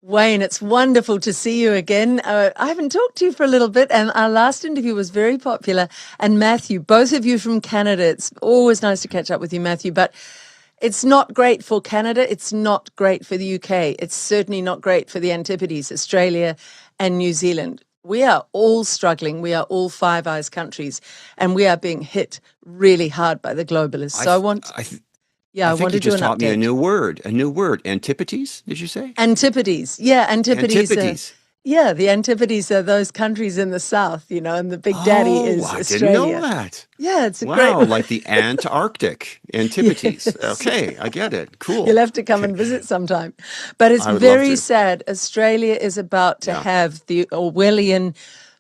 Wayne, it's wonderful to see you again. I haven't talked to you for a little bit, and our last interview was very popular. And Matthew, both of you from Canada, it's always nice to catch up with you, Matthew, but it's not great for Canada. It's not great for the UK. It's certainly not great for the Antipodes, Australia and New Zealand. We are all struggling. We are all Five Eyes countries, and we are being hit really hard by the globalists. So I want you to do just an taught me update. a new word, antipodes, did you say? Antipodes. Yeah, Antipodes. Antipodes. Yeah, the Antipodes are those countries in the south, and the big daddy Oh, is I didn't know Australia. that. Yeah, it's a Wow, great. like the Antarctic, Antipodes. Yes. Okay, I get it. You'll Cool. have to come Okay, and visit sometime. But it's I would love very to. sad. Australia is about to Yeah. have the Orwellian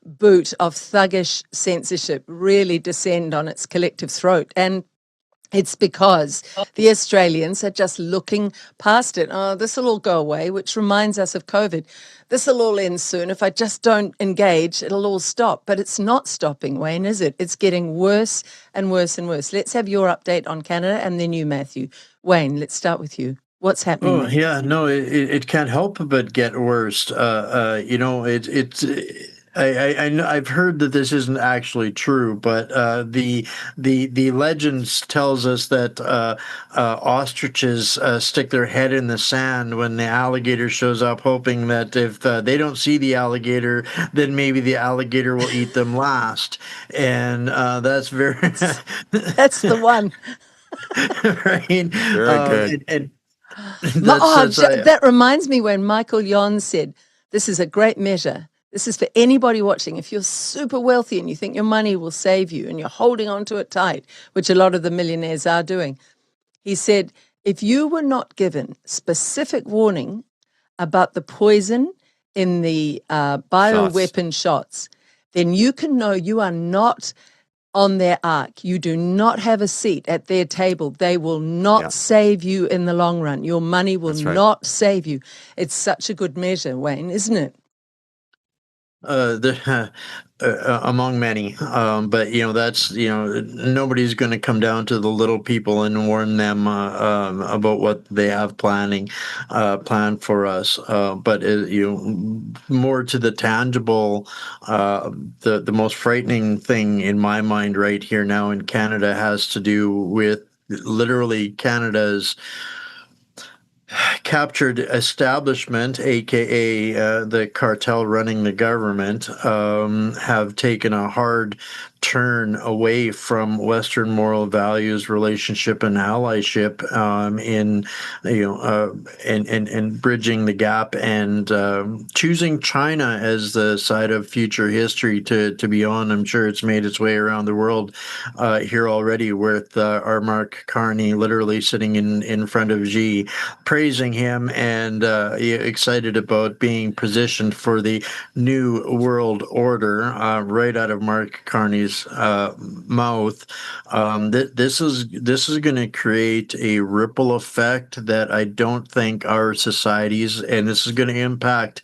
boot of thuggish censorship really descend on its collective throat. And it's because the Australians are just looking past it. Oh, this will all go away, which reminds us of COVID. This will all end soon. If I just don't engage, it'll all stop. But it's not stopping, Wayne, is it? It's getting worse and worse and worse. Let's have your update on Canada and then you, Matthew. Wayne, let's start with you. What's happening Oh there? yeah, no, it can't help but get worse. I've heard that this isn't actually true, but the legends tells us that ostriches stick their head in the sand when the alligator shows up, hoping that if they don't see the alligator, then maybe the alligator will eat them last. And that's very That's the one. right. Very good. And that's That reminds me when Michael Yon said, this is a great measure. This is for anybody watching. If you're super wealthy and you think your money will save you and you're holding on to it tight, which a lot of the millionaires are doing, he said, if you were not given specific warning about the poison in the Shots. bioweapon shots, then you can know you are not on their ark. You do not have a seat at their table. They will not Yeah, save you in the long run. Your money will that's right. not save you. It's such a good measure, Wayne, isn't it? Among many, but that's nobody's going to come down to the little people and warn them about what they have planned for us. But more to the tangible, the most frightening thing in my mind right here now in Canada has to do with literally Canada's captured establishment, aka the cartel running the government, have taken a hard turn away from Western moral values, relationship, and allyship in and bridging the gap and choosing China as the side of future history to be on. I'm sure it's made its way around the world here already, with our Mark Carney literally sitting in front of Xi, praising him and excited about being positioned for the new world order right out of Mark Carney's mouth. This is going to create a ripple effect that I don't think our societies, and this is going to impact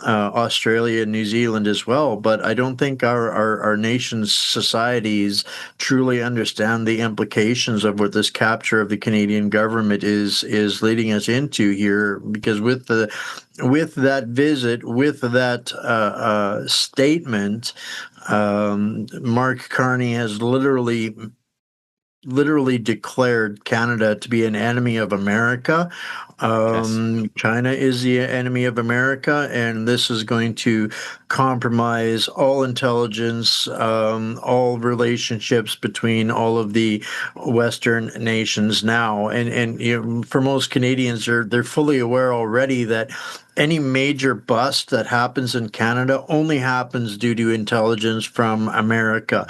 Australia and New Zealand as well, but I don't think our nation's societies truly understand the implications of what this capture of the Canadian government is leading us into here. Because with that visit, with that statement, Mark Carney has literally declared Canada to be an enemy of America. Yes. China is the enemy of America, and this is going to compromise all intelligence, all relationships between all of the Western nations now. And for most Canadians, they're fully aware already that any major bust that happens in Canada only happens due to intelligence from America.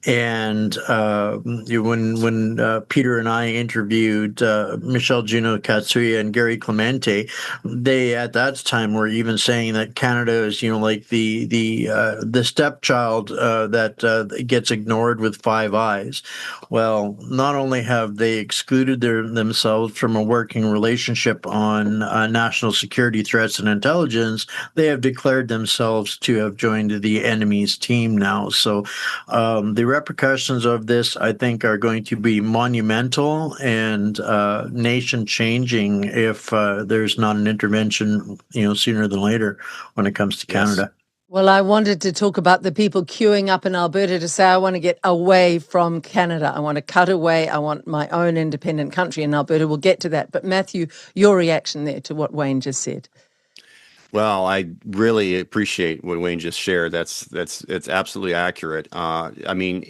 And when Peter and I interviewed Michelle Juno Katsuya and Gary Clemente, they at that time were even saying that Canada is like the stepchild that gets ignored with five eyes. Well, not only have they excluded themselves from a working relationship on national security threats press and intelligence, they have declared themselves to have joined the enemy's team now. So the repercussions of this, I think, are going to be monumental and nation-changing if there's not an intervention, sooner than later when it comes to Canada. Well, I wanted to talk about the people queuing up in Alberta to say, I want to get away from Canada. I want to cut away. I want my own independent country in Alberta. We'll get to that. But Matthew, your reaction there to what Wayne just said. Well, I really appreciate what Wayne just shared. It's absolutely accurate. I mean,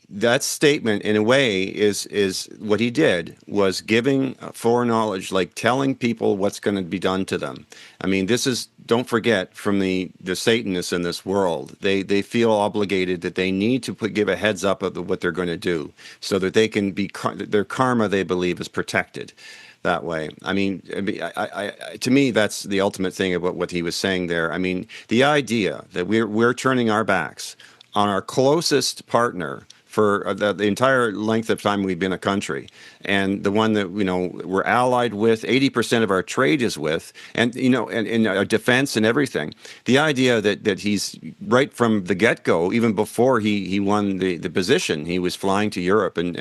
that statement, in a way, is what he did was giving foreknowledge, like telling people what's going to be done to them. I mean, this is, don't forget, from the Satanists in this world. They feel obligated that they need to give a heads up of what they're going to do, so that they can be their karma, they believe, is protected that way. I mean, to me, that's the ultimate thing about what he was saying there. I mean, the idea that we're turning our backs on our closest partner for the entire length of time we've been a country, and the one that we're allied with, 80% of our trade is with, and and our defense and everything. The idea that he's right from the get-go, even before he won the position, he was flying to Europe and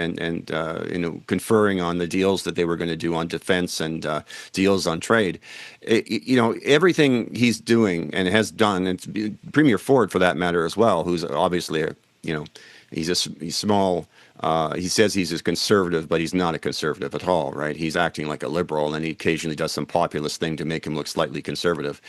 conferring on the deals that they were going to do on defense and deals on trade. Everything he's doing and has done, and Premier Ford for that matter as well, who's obviously he's small. He says he's a conservative, but he's not a conservative at all, right? He's acting like a liberal, and he occasionally does some populist thing to make him look slightly conservative.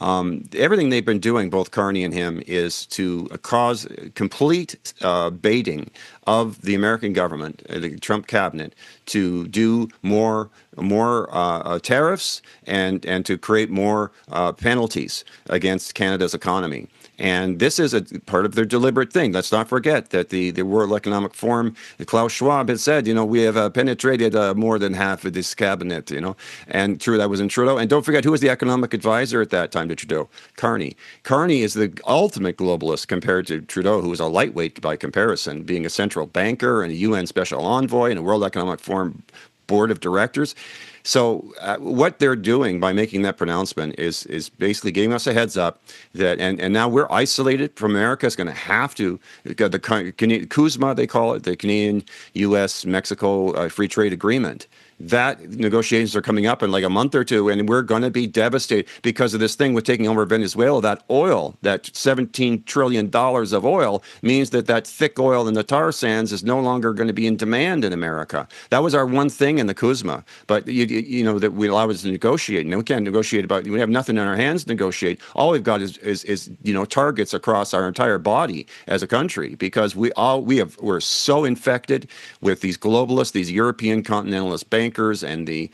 Everything they've been doing, both Carney and him, is to cause complete baiting of the American government, the Trump cabinet, to do more tariffs and to create more penalties against Canada's economy. And this is a part of their deliberate thing. Let's not forget that the World Economic Forum, Klaus Schwab had said, we have penetrated more than half of this cabinet, and true, that was in Trudeau. And don't forget, who was the economic advisor at that time to Trudeau? Carney. Carney is the ultimate globalist compared to Trudeau, who was a lightweight by comparison, being a central banker and a UN special envoy and a World Economic Forum board of directors. So what they're doing by making that pronouncement is basically giving us a heads up that, and now we're isolated from America. It's going to have to, the CUSMA, they call it, the Canadian, U.S., Mexico Free Trade Agreement. That negotiations are coming up in like a month or two, and we're going to be devastated because of this thing with taking over Venezuela. That oil, that $17 trillion of oil, means that thick oil in the tar sands is no longer going to be in demand in America. That was our one thing in the CUSMA, but that we allow us to negotiate. And we can't negotiate we have nothing in our hands to negotiate. All we've got is targets across our entire body as a country, because we're so infected with these globalists, these European continentalist bankers, and the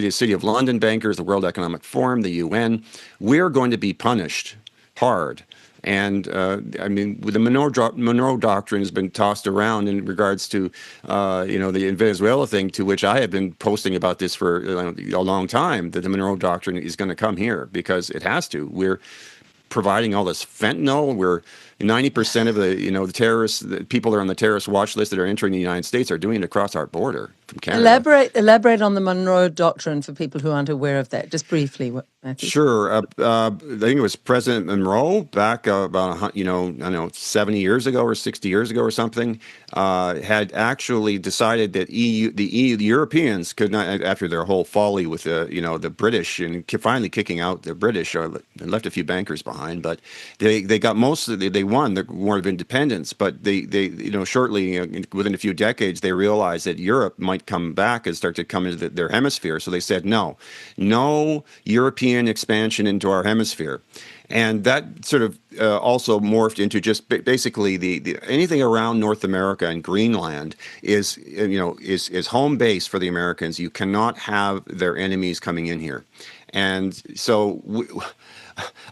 City of London bankers, the World Economic Forum, the UN. We're going to be punished hard. And the Monroe Doctrine has been tossed around in regards to, the Venezuela thing, to which I have been posting about this for a long time, that the Monroe Doctrine is going to come here because it has to. We're providing all this fentanyl. We're 90% of the terrorists, the people that are on the terrorist watch list that are entering the United States are doing it across our border from Canada. Elaborate on the Monroe Doctrine for people who aren't aware of that, just briefly, Matthew. Sure. I think it was President Monroe back about 70 years ago or 60 years ago or something, had actually decided that the Europeans could not, after their whole folly with the British and finally kicking out the British, left a few bankers behind, but they got they won the War of Independence, but they shortly, within a few decades, they realized that Europe might come back and start to come into their hemisphere. So they said, no European expansion into our hemisphere. And that sort of also morphed into just basically the anything around North America and Greenland is home base for the Americans. You cannot have their enemies coming in here. And so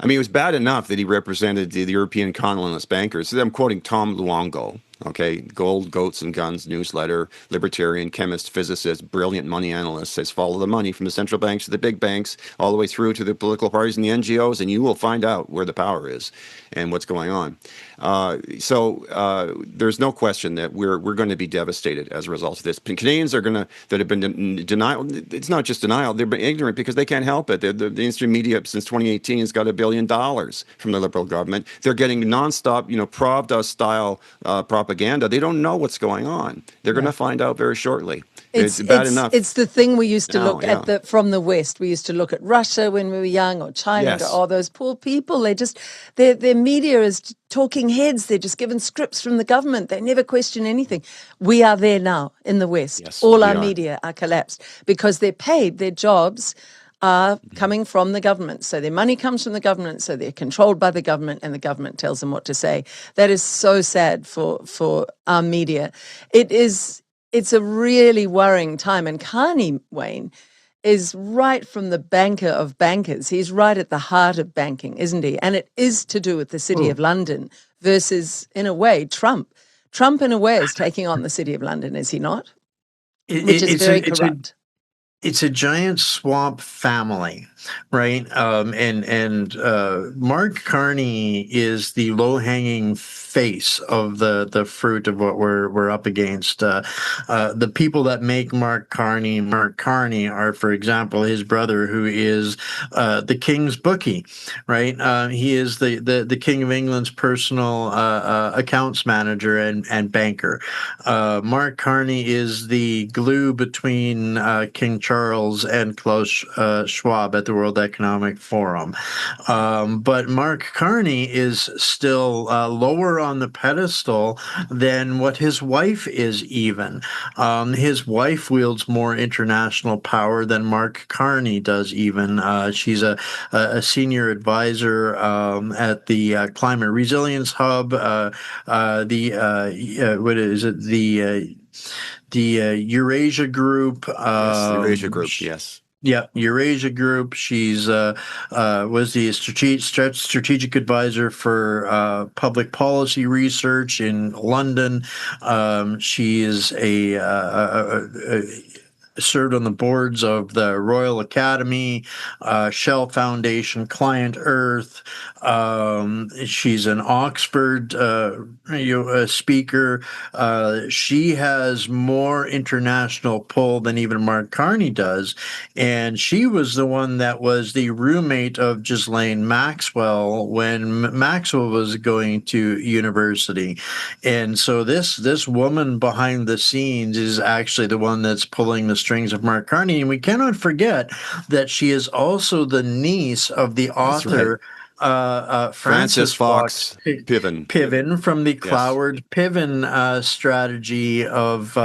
it was bad enough that he represented the European continentalist bankers. I'm quoting Tom Luongo, Okay, Gold, Goats and Guns newsletter, libertarian, chemist, physicist, brilliant money analyst says follow the money from the central banks to the big banks, all the way through to the political parties and the NGOs, and you will find out where the power is and what's going on. So there's no question that we're going to be devastated as a result of this. Canadians are going to, that have been in denial. It's not just denial; they've been ignorant because they can't help it. The mainstream media since 2018 has got $1 billion from the Liberal government. They're getting nonstop, Pravda style propaganda. They don't know what's going on. They're going to find out very shortly. It's bad enough. It's the thing we used to Now, look at from the West. We used to look at Russia when we were young, or China. Yes. And go, oh, those poor people. They just their media is talking heads. They're just given scripts from the government. They never question anything. We are there now in the West. Yes, all we our are. media are collapsed because they're paid. Their jobs are coming from the government. So their money comes from the government, so they're controlled by the government, and the government tells them what to say. That is so sad for our media. It's a really worrying time. And Carney, Wayne, is right from the banker of bankers. He's right at the heart of banking, isn't he? And it is to do with the City of London versus, in a way, Trump. Trump, in a way, is taking on the City of London, is he not? Which is very corrupt. It's a giant swamp family, right? And Mark Carney is the low-hanging face of the fruit of what we're up against. The people that make Mark Carney are, for example, his brother, who is the king's bookie, right? He is the King of England's personal accounts manager and banker. Mark Carney is the glue between King Charles and Klaus Schwab at the World Economic Forum. But Mark Carney is still lower on the pedestal than what his wife is even. His wife wields more international power than Mark Carney does even. She's a senior advisor at the Climate Resilience Hub, what is it? The Eurasia Group. Yes, the Eurasia Group, yes. Yeah, Eurasia Group. She's was the strategic advisor for public policy research in London. She is served on the boards of the Royal Academy, Shell Foundation, Client Earth. She's an Oxford speaker. She has more international pull than even Mark Carney does. And she was the one that was the roommate of Ghislaine Maxwell when Maxwell was going to university. And so this woman behind the scenes is actually the one that's pulling the strings of Mark Carney. And we cannot forget that she is also the niece of the author, Francis Fox Piven from the Cloward Piven strategy of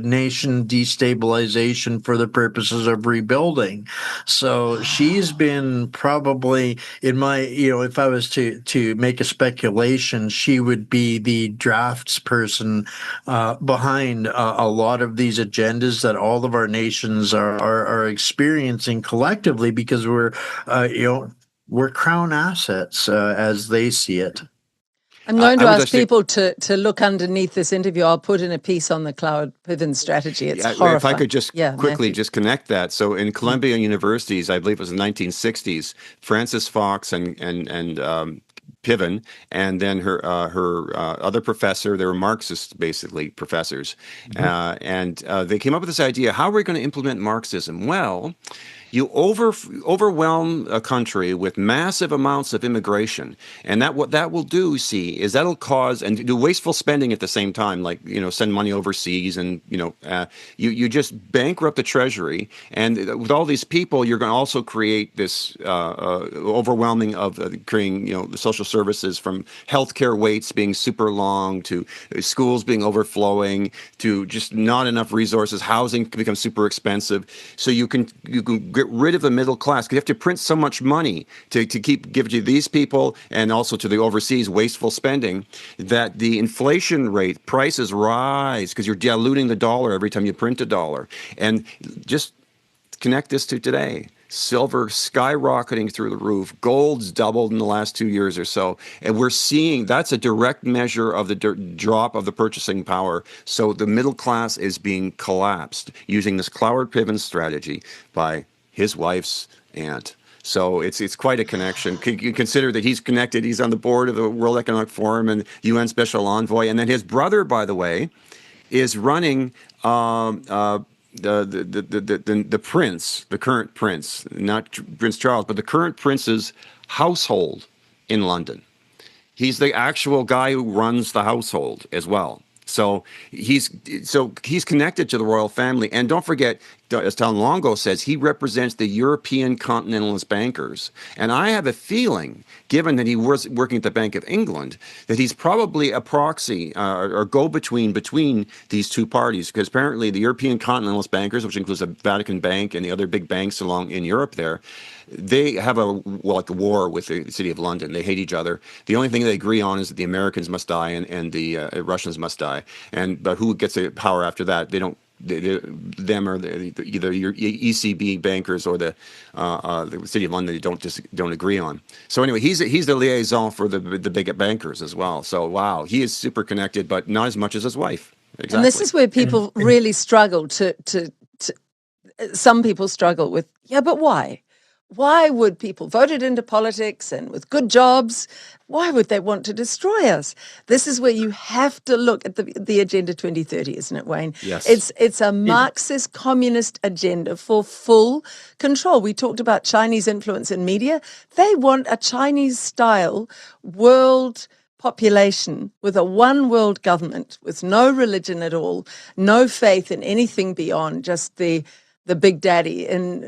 nation destabilization for the purposes of rebuilding. So she's been probably, in my, if I was to make a speculation, she would be the draftsperson behind a lot of these agendas that all of our nations are experiencing collectively, because we're crown assets as they see it. I'm going to ask people to look underneath this interview. I'll put in a piece on the Cloud Piven strategy. It's horrifying. If I could just quickly Matthew. just connect that. So in Columbia universities, I believe it was the 1960s, Francis Fox and Piven, and then her other professor, they were Marxist, basically, professors. And they came up with this idea, how are we going to implement Marxism? Well, you overwhelm a country with massive amounts of immigration, and what that will do, is that'll cause, and do wasteful spending at the same time, like send money overseas, and you just bankrupt the treasury, and with all these people, you're going to also create this overwhelming of creating the social services, from healthcare waits being super long to schools being overflowing to just not enough resources. Housing can become super expensive, so you can get rid of the middle class, because you have to print so much money to give to these people, and also to the overseas wasteful spending, that the inflation rate, prices rise, because you're diluting the dollar every time you print a dollar. And just connect this to today. silver skyrocketing through the roof, gold's doubled in the last 2 years or so, and we're seeing that's a direct measure of the drop of the purchasing power. So the middle class is being collapsed using this Cloward-Piven strategy by his wife's aunt. So it's quite a connection. You consider that he's connected. He's on the board of the World Economic Forum and UN Special Envoy, and then his brother, by the way, is running the prince, the current prince, not Prince Charles, but the current prince's household in London. He's the actual guy who runs the household as well. So he's connected to the royal family. And don't forget, as Tom Longo says, he represents the European continentalist bankers. And I have a feeling, given that he was working at the Bank of England, that he's probably a proxy or go-between between these two parties, because apparently the European continentalist bankers, which includes the Vatican Bank and the other big banks along in Europe there, they have a war with the City of London. They hate each other. The only thing they agree on is that the Americans must die and the Russians must die. But who gets the power after that? They don't. Them or either your ECB bankers or the City of London don't agree on. So anyway, he's the liaison for the big bankers as well. So wow, he is super connected, but not as much as his wife. Exactly. And this is where people really struggle to some people struggle with, but why? Why would people voted into politics and with good jobs, why would they want to destroy us? This is where you have to look at the Agenda 2030, isn't it, Wayne? Yes. It's a Marxist-communist agenda for full control. We talked about Chinese influence in media. They want a Chinese-style world population with a one world government with no religion at all, no faith in anything beyond just the big daddy in,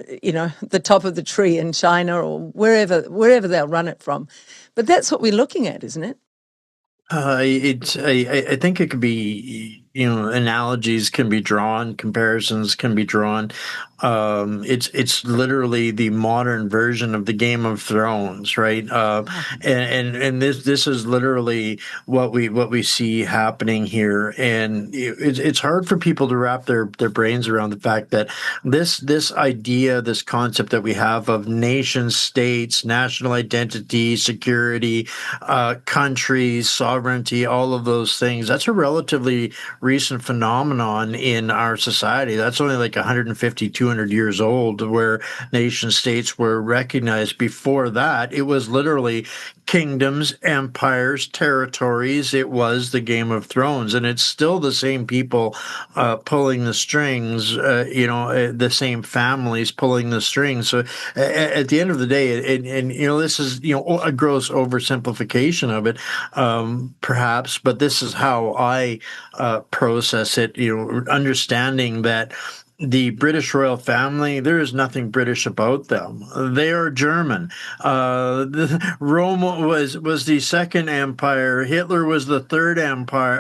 the top of the tree in China or wherever they'll run it from. But that's what we're looking at, isn't it? I think it could be, analogies can be drawn, comparisons can be drawn. It's literally the modern version of the Game of Thrones, right? And this is literally what we see happening here, and it's hard for people to wrap their brains around the fact that this idea, this concept that we have of nation states, national identity, security, countries, sovereignty, all of those things, that's a relatively recent phenomenon in our society. That's only like 150, 200 years old, where nation states were recognized. Before that, it was literally kingdoms, empires, territories. It was the Game of Thrones, and it's still the same people pulling the strings, the same families pulling the strings. So at the end of the day, and this is a gross oversimplification of it, perhaps, but this is how I process it. Understanding that the British royal family, there is nothing British about them. They are German. Rome was the second empire. Hitler was the third empire,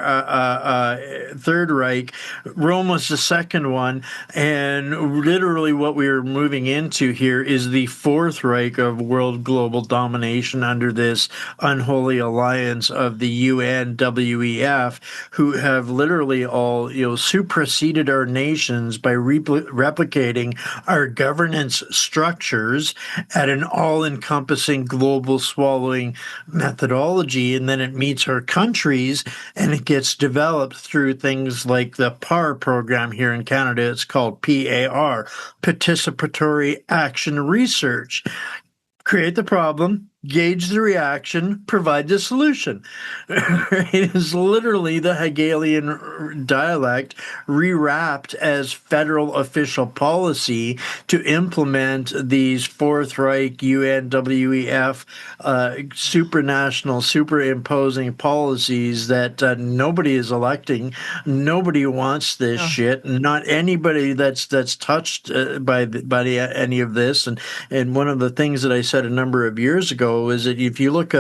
Third Reich. Rome was the second one. And literally what we're moving into here is the Fourth Reich of world global domination under this unholy alliance of the UNWEF, who have literally all superseded our nations by replicating our governance structures at an all-encompassing global swallowing methodology, and then it meets our countries and it gets developed through things like the PAR program here in Canada. It's called PAR, Participatory Action Research. Create the problem, gauge the reaction, provide the solution. It is literally the Hegelian dialect rewrapped as federal official policy to implement these Fourth Reich, UNWEF, supranational, superimposing policies that nobody is electing. Nobody wants this shit. Not anybody that's touched by any of this. And one of the things that I said a number of years ago is that if you look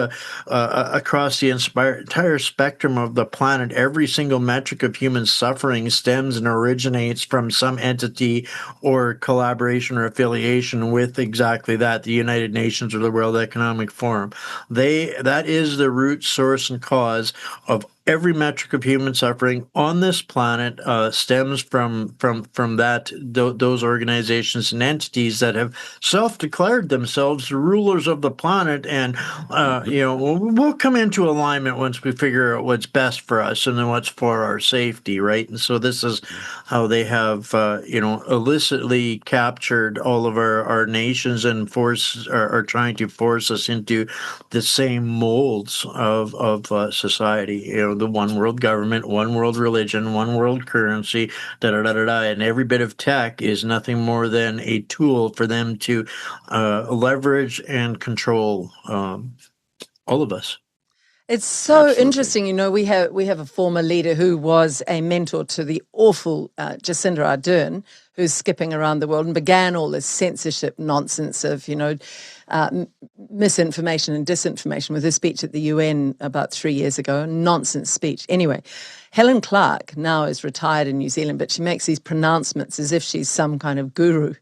across the entire spectrum of the planet, every single metric of human suffering stems and originates from some entity or collaboration or affiliation with exactly that, the United Nations or the World Economic Forum. That is the root, source, and cause of every metric of human suffering on this planet stems from those organizations and entities that have self-declared themselves the rulers of the planet, and we'll come into alignment once we figure out what's best for us and then what's for our safety, right? And so this is how they have illicitly captured all of our nations and are trying to force us into the same molds of society. The one world government, one world religion, one world currency, and every bit of tech is nothing more than a tool for them to leverage and control all of us. It's so Absolutely. interesting. We have a former leader who was a mentor to the awful Jacinda Ardern, who's skipping around the world and began all this censorship nonsense of, misinformation and disinformation with her speech at the UN about 3 years ago. Nonsense speech. Anyway, Helen Clark now is retired in New Zealand, but she makes these pronouncements as if she's some kind of guru.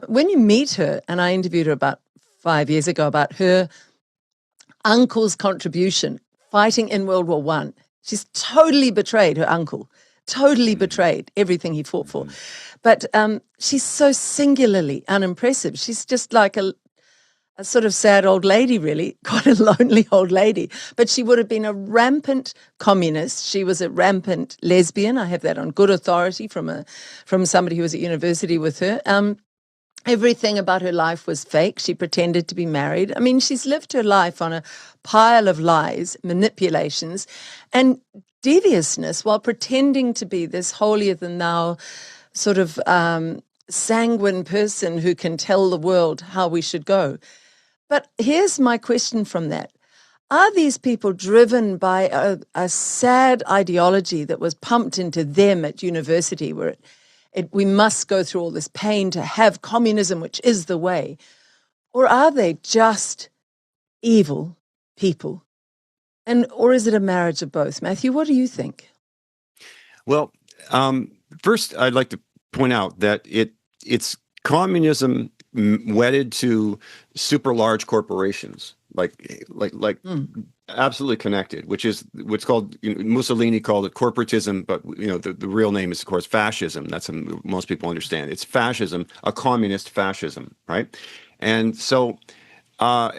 When you meet her, and I interviewed her about 5 years ago about her uncle's contribution fighting in World War I. She's totally betrayed her uncle, totally betrayed everything he fought for. But she's so singularly unimpressive. She's just like a sort of sad old lady, really, quite a lonely old lady. But she would have been a rampant communist. She was a rampant lesbian. I have that on good authority from somebody who was at university with her. Everything about her life was fake. She pretended to be married. I mean, she's lived her life on a pile of lies, manipulations, and deviousness while pretending to be this holier-than-thou sort of sanguine person who can tell the world how we should go. But here's my question from that. Are these people driven by a sad ideology that was pumped into them at university where we must go through all this pain to have communism, which is the way? Or are they just evil people? Or is it a marriage of both? Matthew, what do you think? Well, first, I'd like to point out that it's communism wedded to super large corporations, like absolutely connected, which is what's called, Mussolini called it corporatism, but the real name is, of course, fascism. That's what most people understand. It's fascism, a communist fascism, right? And so I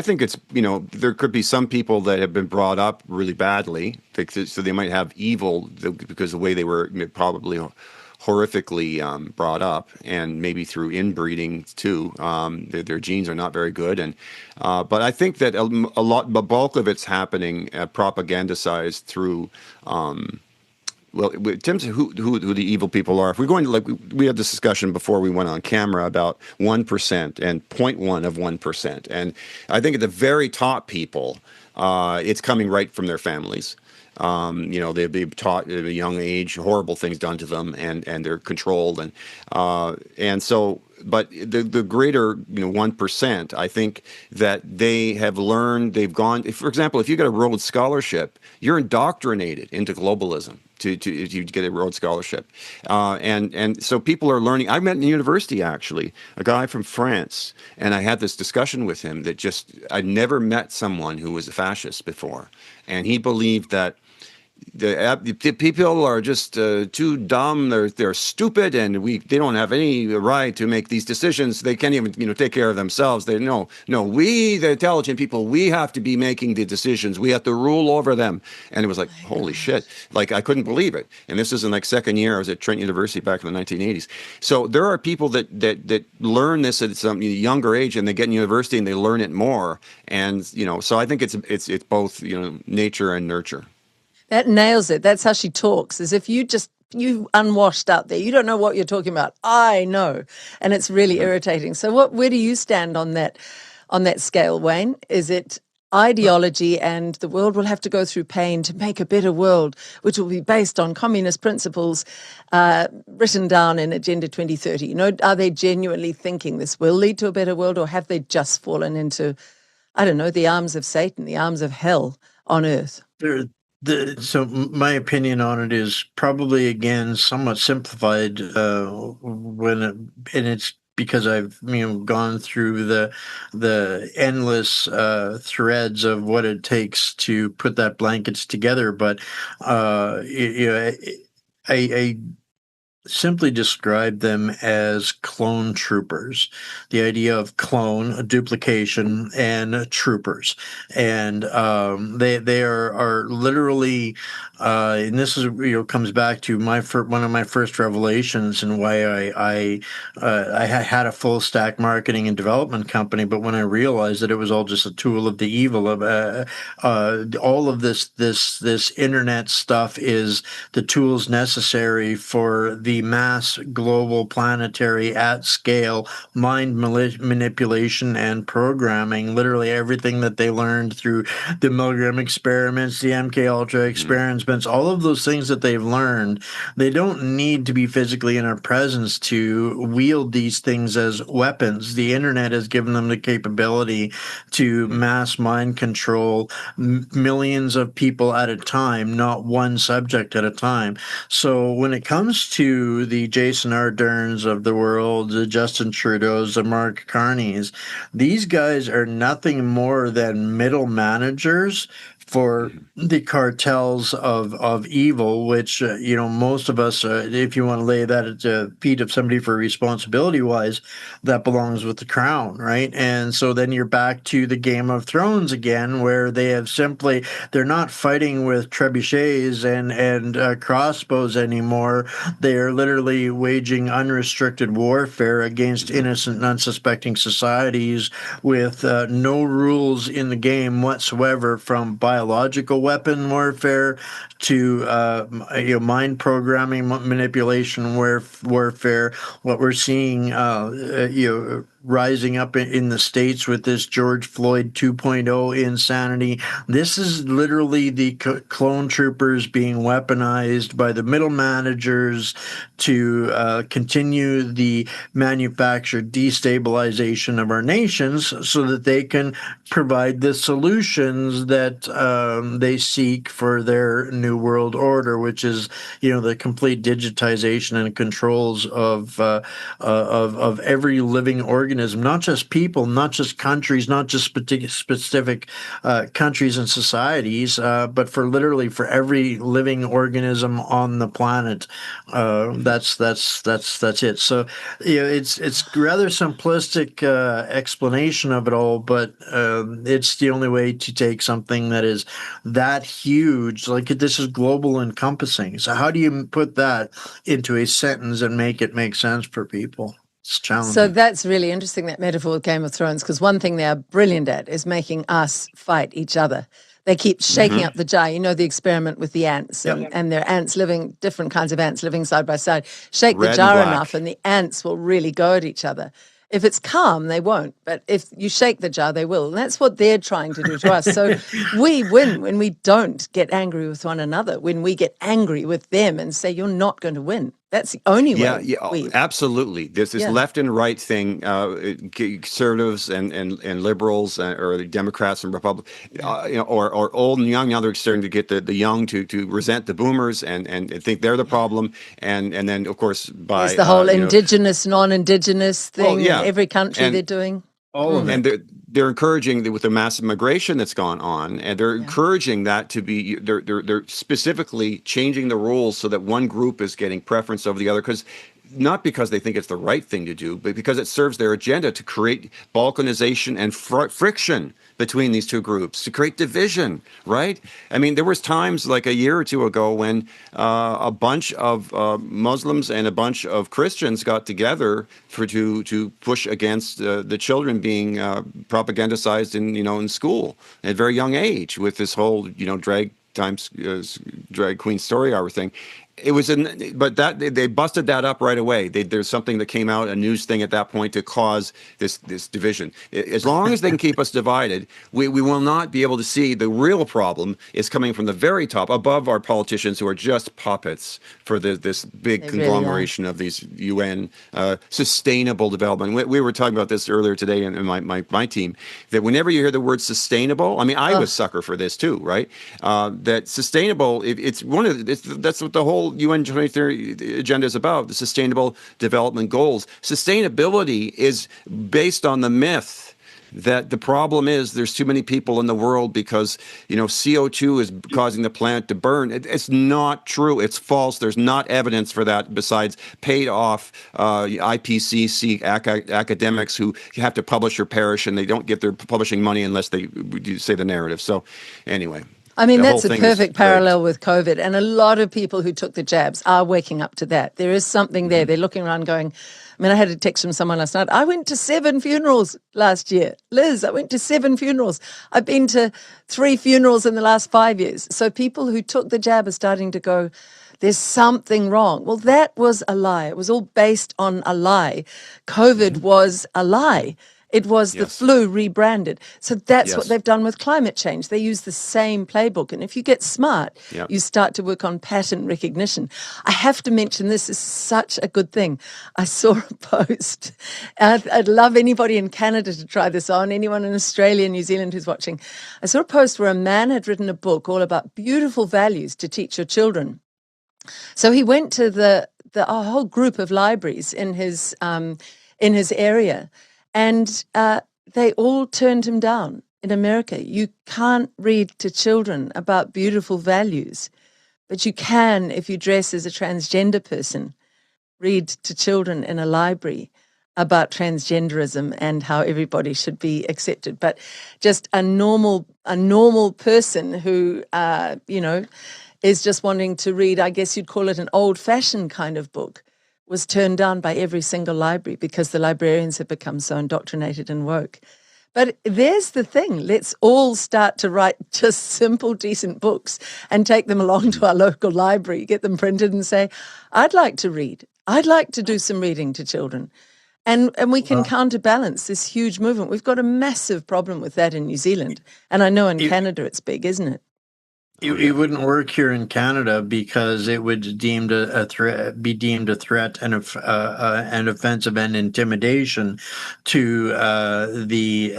think it's, there could be some people that have been brought up really badly, so they might have evil because the way they were probably horrifically brought up, and maybe through inbreeding too. Their genes are not very good, and but I think that the bulk of it's happening propagandized through. Well, in terms of who the evil people are, if we're going to, we had this discussion before we went on camera about 1% and 0.1 of 1%, and I think at the very top people, it's coming right from their families. They've been taught at a young age horrible things done to them, and they're controlled, and so. But the greater 1%, I think that they have learned. They've gone. For example, if you get a Rhodes Scholarship, you're indoctrinated into globalism. To get a Rhodes Scholarship, and so people are learning. I met in university actually a guy from France, and I had this discussion with him that I'd never met someone who was a fascist before, and he believed that the people are just too dumb. They're stupid, and they don't have any right to make these decisions. They can't even take care of themselves. We the intelligent people, we have to be making the decisions. We have to rule over them. And it was like, holy shit! Like, I couldn't believe it. And this is in second year. I was at Trent University back in the 1980s. So there are people that learn this at some younger age, and they get in university and they learn it more. And so I think it's both nature and nurture. That nails it. That's how she talks, as if you unwashed out there. You don't know what you're talking about. I know. And it's really irritating. So where do you stand on that scale, Wayne? Is it ideology and the world will have to go through pain to make a better world, which will be based on communist principles written down in Agenda 2030? Are they genuinely thinking this will lead to a better world, or have they just fallen into, I don't know, the arms of Satan, the arms of hell on earth? So my opinion on it is probably, again, somewhat simplified and it's because I've gone through the endless threads of what it takes to put that blankets together. But I simply describe them as clone troopers. The idea of clone, a duplication, and troopers, and they are literally, and this is comes back to one of my first revelations and why I had a full stack marketing and development company. But when I realized that it was all just a tool of the evil of all of this internet stuff is the tools necessary for the mass global planetary at scale mind manipulation and programming. Literally everything that they learned through the Milgram experiments, the MK Ultra experiments, all of those things that they've learned, they don't need to be physically in our presence to wield these things as weapons. The internet has given them the capability to mass mind control millions of people at a time, not one subject at a time. So when it comes to the Jason Arderns of the world, the Justin Trudeau's, the Mark Carneys, these guys are nothing more than middle managers for the cartels of evil, which, most of us, if you want to lay that at the feet of somebody for responsibility-wise, that belongs with the crown, right? And so then you're back to the Game of Thrones again, where they have they're not fighting with trebuchets and crossbows anymore. They are literally waging unrestricted warfare against innocent and unsuspecting societies with no rules in the game whatsoever, from biological weapon warfare to mind programming, manipulation warfare. What we're seeing, rising up in the States with this George Floyd 2.0 insanity. This is literally the clone troopers being weaponized by the middle managers to continue the manufactured destabilization of our nations so that they can provide the solutions that they seek for their new world order, which is, the complete digitization and controls of every living organism, not just people, not just countries, not just specific countries and societies, but for every living organism on the planet. That's it. So, it's rather simplistic explanation of it all, but it's the only way to take something that is that huge. Like, this is global encompassing. So how do you put that into a sentence and make it make sense for people? It's challenging. So that's really interesting, that metaphor with Game of Thrones, because one thing they are brilliant at is making us fight each other. They keep shaking up the jar. The experiment with the ants and their ants different kinds of ants living side by side. Shake the jar enough and the ants will really go at each other. If it's calm, they won't. But if you shake the jar, they will. And that's what they're trying to do to us. So we win when we don't get angry with one another, when we get angry with them and say, you're not going to win. That's the only way. Yeah, absolutely. There's this left and right thing, conservatives and liberals, or the Democrats and Republicans, or old and young. Now they're starting to get the young to resent the boomers and think they're the problem. And then, of course, by there's the whole indigenous, non-indigenous thing in every country they're doing. All of it. And they're encouraging with the massive migration that's gone on, and they're encouraging that to be. They're specifically changing the rules so that one group is getting preference over the other, not because they think it's the right thing to do, but because it serves their agenda to create balkanization and friction between these two groups, to create division, right? I mean, there was times like a year or two ago when a bunch of Muslims and a bunch of Christians got together to push against the children being propagandized in school at a very young age, with this whole drag queen story hour thing. It was but they busted that up right away. There's something that came out, a news thing at that point, to cause this division. As long as they can keep us divided, we will not be able to see the real problem is coming from the very top, above our politicians, who are just puppets for this big conglomeration of these UN sustainable development. We were talking about this earlier today in my team, that whenever you hear the word sustainable, I mean, I was sucker for this too, right? That sustainable, that's what the whole whole UN 2030 agenda is about, the Sustainable Development Goals. Sustainability is based on the myth that the problem is there's too many people in the world because, CO2 is causing the planet to burn. It's not true. It's false. There's not evidence for that besides paid off IPCC academics who have to publish or perish, and they don't get their publishing money unless they say the narrative. So anyway. I mean, that's a perfect parallel with COVID. And a lot of people who took the jabs are waking up to that. There is something there. They're looking around going, I had a text from someone last night. I went to 7 funerals last year. Liz, I went to 7 funerals. I've been to 3 funerals in the last 5 years. So people who took the jab are starting to go, there's something wrong. Well, that was a lie. It was all based on a lie. COVID was a lie. It was the flu rebranded. So that's what they've done with climate change. They use the same playbook. And if you get smart, you start to work on pattern recognition. I have to mention, this is such a good thing. I saw a post. I'd love anybody in Canada to try this on, anyone in Australia, New Zealand who's watching. I saw a post where a man had written a book all about beautiful values to teach your children. So he went to a whole group of libraries in his area. And they all turned him down in America. You can't read to children about beautiful values, but you can, if you dress as a transgender person, read to children in a library about transgenderism and how everybody should be accepted. But just a normal person who, is just wanting to read, I guess you'd call it an old-fashioned kind of book, was turned down by every single library because the librarians have become so indoctrinated and woke. But there's the thing. Let's all start to write just simple, decent books and take them along to our local library, get them printed and say, I'd like to read. I'd like to do some reading to children. And we can counterbalance this huge movement. We've got a massive problem with that in New Zealand. And I know in Canada it's big, isn't it? It wouldn't work here in Canada because it would be deemed a threat and an offensive and intimidation to the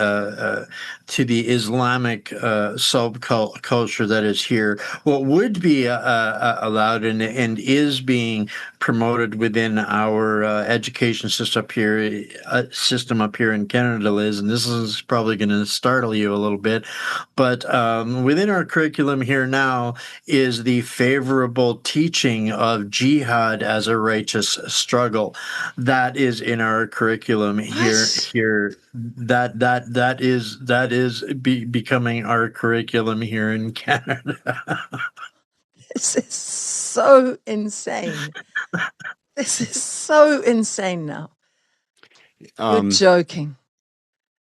Islamic subculture that is here. What would be allowed and is being promoted within our education system up here in Canada, Liz, and this is probably going to startle you a little bit, but within our curriculum here now is the favorable teaching of jihad as a righteous struggle. That is in our curriculum here. That is becoming our curriculum here in Canada. This is so insane. This is so insane now. You're joking.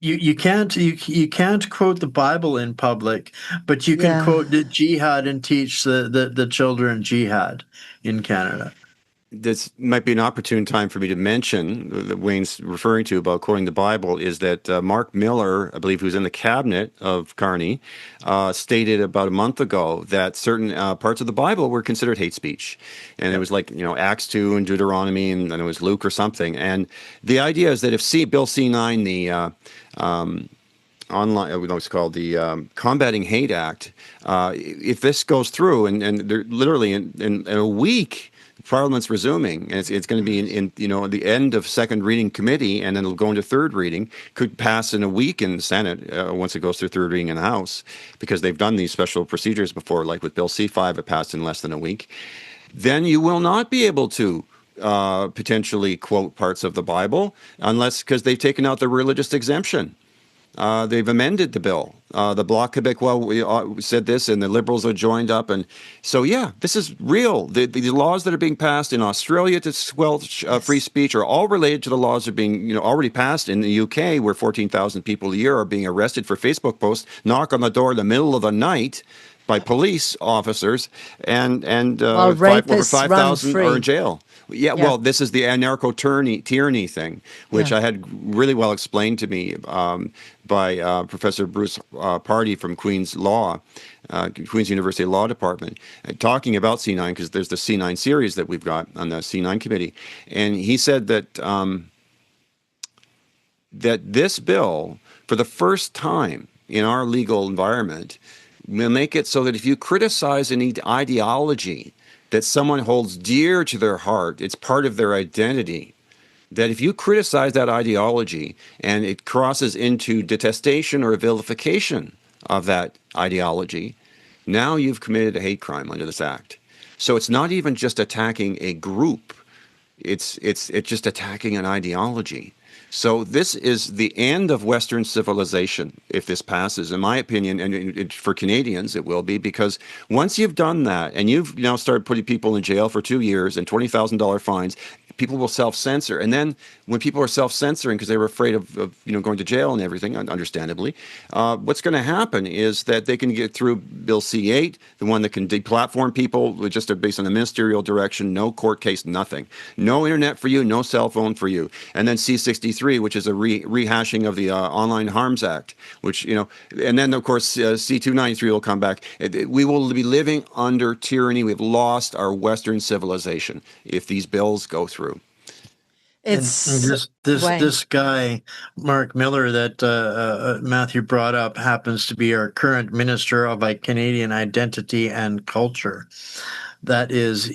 You can't quote the Bible in public, but you can quote the jihad and teach the children jihad in Canada. This might be an opportune time for me to mention that Wayne's referring to about quoting the Bible is that Mark Miller, I believe, who's in the cabinet of Carney, stated about a month ago that certain parts of the Bible were considered hate speech. And it was like, Acts 2 and Deuteronomy, and then it was Luke or something. And the idea is that if Bill C-9, the online, what's called the Combating Hate Act, if this goes through, and they're literally in a week, Parliament's resuming, and it's going to be in the end of second reading committee, and then it'll go into third reading. Could pass in a week in the Senate once it goes through third reading in the House, because they've done these special procedures before, like with Bill C-5, it passed in less than a week. Then you will not be able to potentially quote parts of the Bible because they've taken out the religious exemption. They've amended the bill. The Bloc Québécois said this, and the Liberals have joined up. And so, this is real. The laws that are being passed in Australia to squelch free speech are all related to the laws that are being already passed in the UK, where 14,000 people a year are being arrested for Facebook posts, knock on the door in the middle of the night by police officers, and over 5,000 are in jail. Yeah, well, this is the anarcho-tyranny thing, which I had really well explained to me by Professor Bruce Pardy from Queen's University Law Department, talking about C9, because there's the C9 series that we've got on the C9 committee. And he said that that this bill, for the first time in our legal environment, will make it so that if you criticize an ideology that someone holds dear to their heart, it's part of their identity, that if you criticize that ideology and it crosses into detestation or vilification of that ideology, now you've committed a hate crime under this act. So it's not even just attacking a group, it's just attacking an ideology. So this is the end of Western civilization if this passes, in my opinion, and for Canadians it will be, because once you've done that and you've now started putting people in jail for 2 years and $20,000 fines, people will self-censor. And then when people are self-censoring because they were afraid of going to jail and everything, understandably, what's going to happen is that they can get through Bill C-8, the one that can deplatform people just based on a ministerial direction, no court case, nothing. No internet for you, no cell phone for you. And then C-63, which is a rehashing of the Online Harms Act, which, and then, of course, C-293 will come back. We will be living under tyranny. We've lost our Western civilization if these bills go through. It's this guy, Mark Miller, that Matthew brought up, happens to be our current Minister of Canadian Identity and Culture. That is,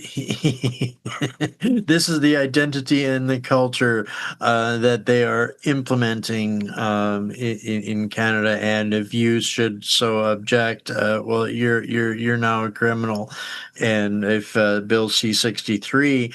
this is the identity and the culture that they are implementing in Canada. And if you should so object, well, you're now a criminal. And if Bill C-63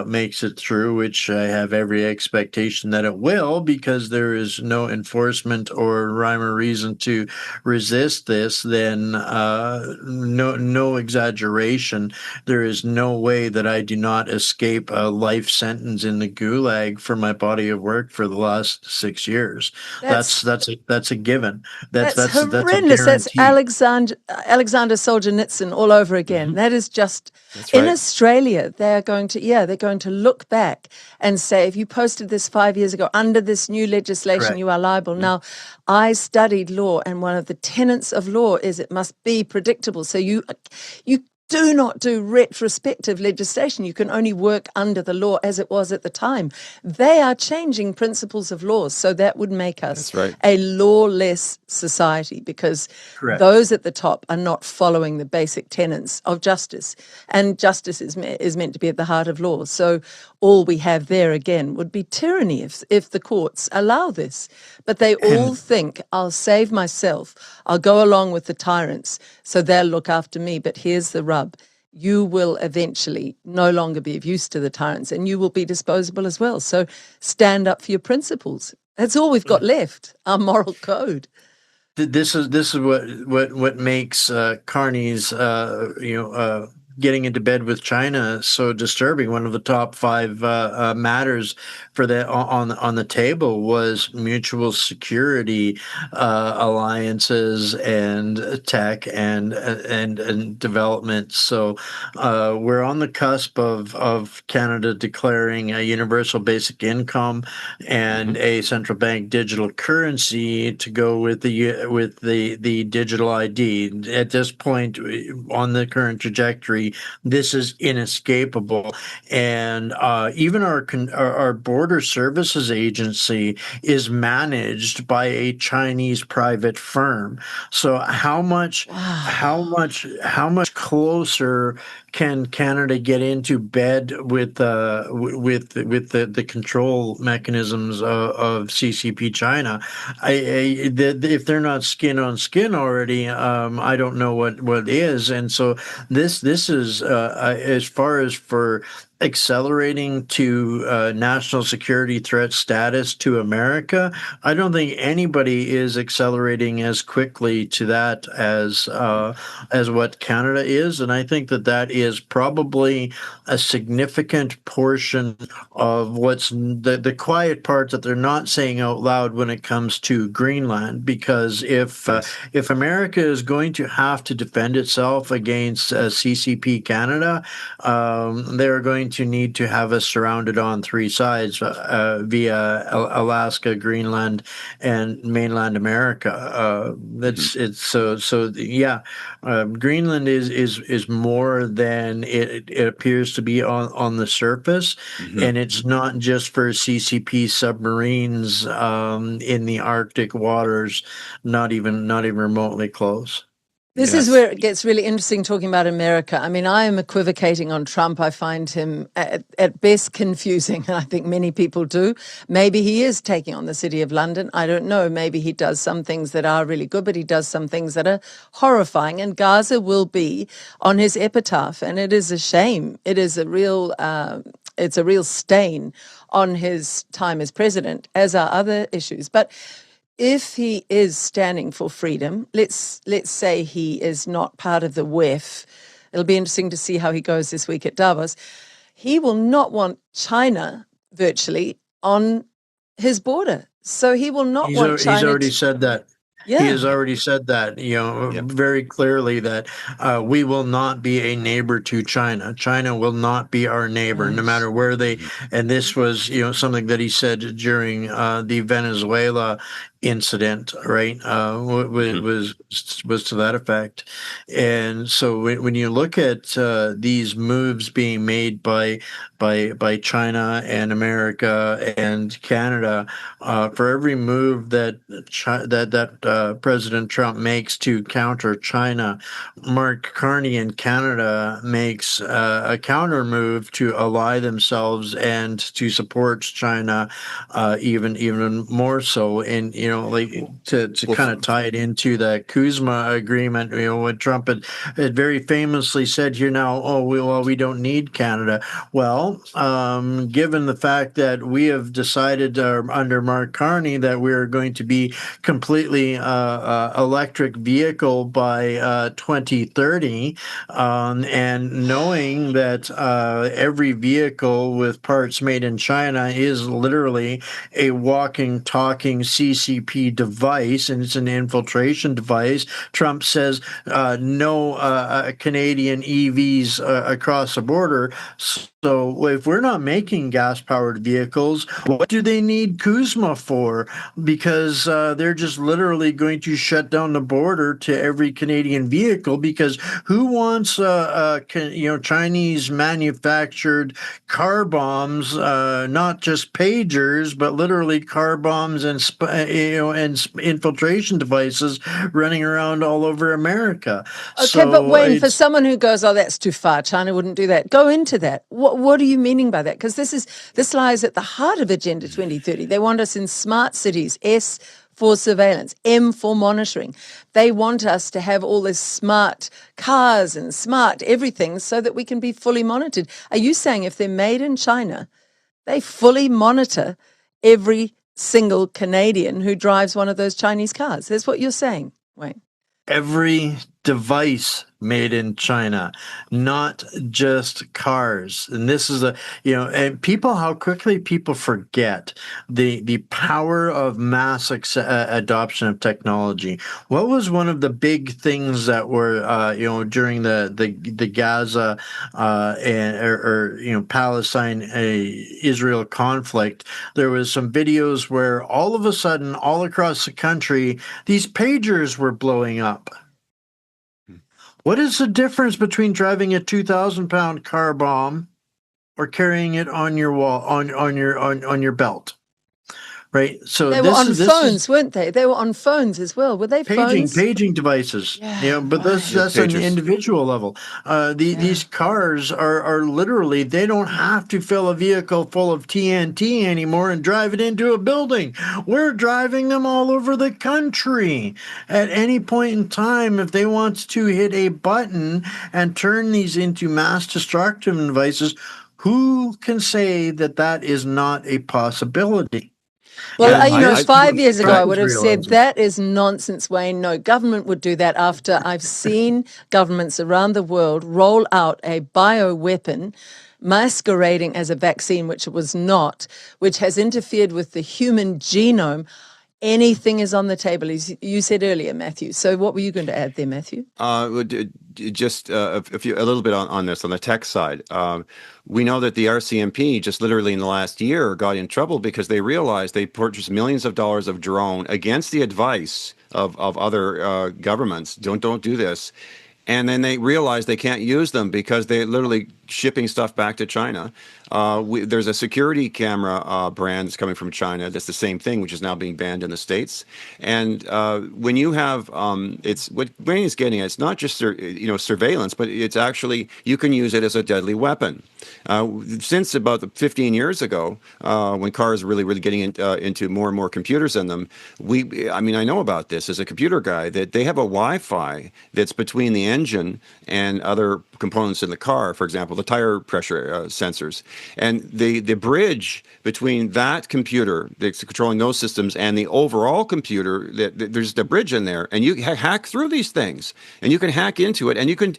makes it through, which I have every expectation that it will, because there is no enforcement or rhyme or reason to resist this, then no exaggeration. There is no way that I do not escape a life sentence in the gulag for my body of work for the last 6 years. That's a given. That's horrendous. That's Alexander Solzhenitsyn all over again. Mm-hmm. That is just right. In Australia. They're going to look back and say, if you posted this 5 years ago under this new legislation, Correct. You are liable. Mm-hmm. Now, I studied law, and one of the tenets of law is it must be predictable. So you do not do retrospective legislation. You can only work under the law as it was at the time. They are changing principles of law, so that would make us a lawless society, because those at the top are not following the basic tenets of justice. And justice is meant to be at the heart of law. So all we have there again would be tyranny if the courts allow this. But they all think, I'll save myself, I'll go along with the tyrants, so they'll look after me. But here's the rub. You will eventually no longer be of use to the tyrants, and you will be disposable as well. So stand up for your principles. That's all we've got left, our moral code. This is what makes Carney's getting into bed with China so disturbing. One of the top 5 matters for that on the table was mutual security alliances and tech and development. So we're on the cusp of Canada declaring a universal basic income and a central bank digital currency to go with the digital ID. At this point, on the current trajectory, this is inescapable, and even our border services agency is managed by a Chinese private firm. So how much closer can Canada get into bed with the control mechanisms of CCP China? If they're not skin on skin already, I don't know what is. And so this is as far as for accelerating to national security threat status to America. I don't think anybody is accelerating as quickly to that as what Canada is, and I think that is probably a significant portion of what's the quiet part that they're not saying out loud when it comes to Greenland. Because if America is going to have to defend itself against CCP Canada, they're going to need to have us surrounded on 3 sides via Alaska, Greenland, and mainland America. Greenland is more than it appears to be on the surface, and it's not just for CCP submarines in the Arctic waters, not even remotely close. This is where it gets really interesting talking about America. I mean, I am equivocating on Trump. I find him at best confusing, and I think many people do. Maybe he is taking on the City of London. I don't know. Maybe he does some things that are really good, but he does some things that are horrifying. And Gaza will be on his epitaph, and it is a shame. It is it's a real stain on his time as president, as are other issues. But if he is standing for freedom, let's say he is not part of the WEF, it'll be interesting to see how he goes this week at Davos. He will not want China virtually on his border. So he will not want China. He's already said that. Yeah. He has already said that, very clearly, that we will not be a neighbor to China. China will not be our neighbor, no matter where they. And this was, something that he said during the Venezuela incident, right? Was to that effect. And so when you look at these moves being made by China and America and Canada, for every move that President Trump makes to counter China, Mark Carney in Canada makes a counter move to ally themselves and to support China even more so. And to kind of tie it into the Kuzma agreement, what Trump had very famously said here now, we don't need Canada. Well, given the fact that we have decided under Mark Carney that we're going to be completely electric vehicle by 2030, and knowing that every vehicle with parts made in China is literally a walking, talking CCP device, and it's an infiltration device. Trump says no Canadian EVs across the border. So if we're not making gas-powered vehicles, what do they need Kuzma for? Because they're just literally going to shut down the border to every Canadian vehicle, because who wants Chinese manufactured car bombs, not just pagers, but literally car bombs and infiltration devices running around all over America? Okay, but Wayne, for someone who goes, that's too far, China wouldn't do that, go into that. What are you meaning by that? Because this lies at the heart of Agenda 2030. They want us in smart cities, S for surveillance, M for monitoring. They want us to have all this smart cars and smart everything so that we can be fully monitored. Are you saying if they're made in China, they fully monitor every single Canadian who drives one of those Chinese cars? That's what you're saying, Wayne. Every device made in China, not just cars. And this is and how quickly people forget the power of mass adoption of technology. What was one of the big things that were, during the Gaza Palestine Israel conflict? There was some videos where all of a sudden, all across the country, these pagers were blowing up. What is the difference between driving a 2,000-pound car bomb or carrying it on your wall on your belt? Right. So they were on phones, weren't they? They were on phones as well. Were they phones? Paging devices. Yeah, but that's an individual level. These cars are literally, they don't have to fill a vehicle full of TNT anymore and drive it into a building. We're driving them all over the country. At any point in time, if they want to hit a button and turn these into mass destructive devices, who can say that is not a possibility? Well, 5 years ago, I would have said that is nonsense, Wayne. No, government would do that after I've seen governments around the world roll out a bioweapon masquerading as a vaccine, which it was not, which has interfered with the human genome. Anything is on the table, as you said earlier, Matthew. So what were you going to add there, Matthew? Just a little bit on this, on the tech side. We know that the RCMP just literally in the last year got in trouble because they realized they purchased millions of dollars of drone against the advice of other governments. Don't do this. and then they realize they can't use them because they're literally shipping stuff back to China. There's a security camera brand that's coming from China that's the same thing, which is now being banned in the States. And when you have, it's what Wayne is getting at, it's not just surveillance, but it's actually, you can use it as a deadly weapon. Since about 15 years ago, when cars really getting into more and more computers in them, I know about this as a computer guy, that they have a Wi-Fi that's between the engine and other components in the car, for example, the tire pressure sensors. And the bridge between that computer that's controlling those systems and the overall computer, there's the bridge in there, and you hack through these things, and you can hack into it, and you can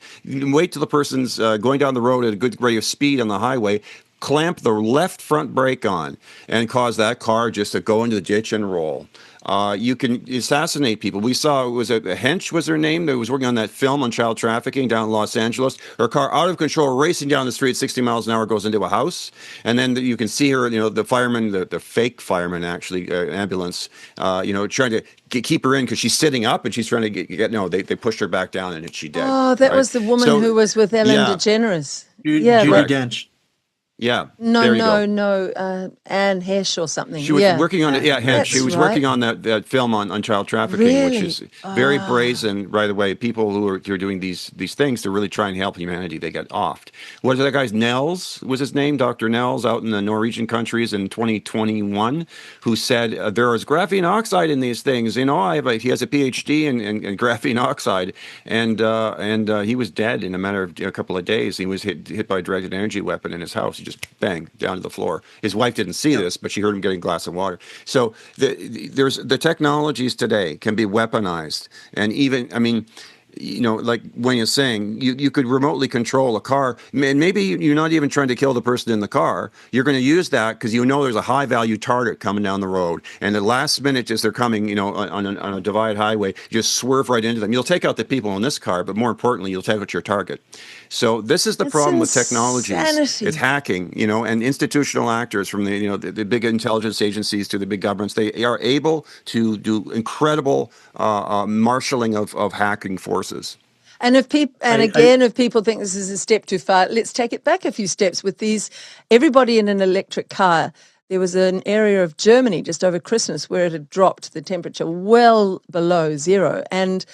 wait till the person's going down the road at a good rate of speed on the highway, clamp the left front brake on, and cause that car just to go into the ditch and roll. You can assassinate people. We saw, was it Hench was her name, that was working on that film on child trafficking down in Los Angeles. Her car out of control, racing down the street, 60 miles an hour, goes into a house. And then you can see her, the fireman, the fake fireman, actually, ambulance, trying to keep her in because she's sitting up and she's trying to they pushed her back down and she dead. Oh, that was the woman who was with Ellen DeGeneres. Judy Dench. No, Anne Hesh or something. She was working on it. Yeah, Hench. She was working on that film on child trafficking, which is very brazen. Right away, people who are doing these things to really try and help humanity, they get offed. What was that guy's Nels? Was his name Dr. Nels out in the Norwegian countries in 2021? Who said there is graphene oxide in these things? He has a PhD in graphene oxide, and he was dead in a matter of a couple of days. He was hit by a directed energy weapon in his house. Just bang down to the floor. His wife didn't see this, but she heard him getting a glass of water. So there's the technologies today can be weaponized, and even like when you're saying you could remotely control a car, and maybe you're not even trying to kill the person in the car. You're going to use that because there's a high value target coming down the road, and the last minute as they're coming, on a divided highway, just swerve right into them. You'll take out the people in this car, but more importantly, you'll take out your target. So this is the problem with technologies. It's hacking, and institutional actors from the big intelligence agencies to the big governments. They are able to do incredible marshalling of hacking forces. And if people think this is a step too far, let's take it back a few steps with everybody in an electric car. There was an area of Germany just over Christmas where it had dropped the temperature well below zero, and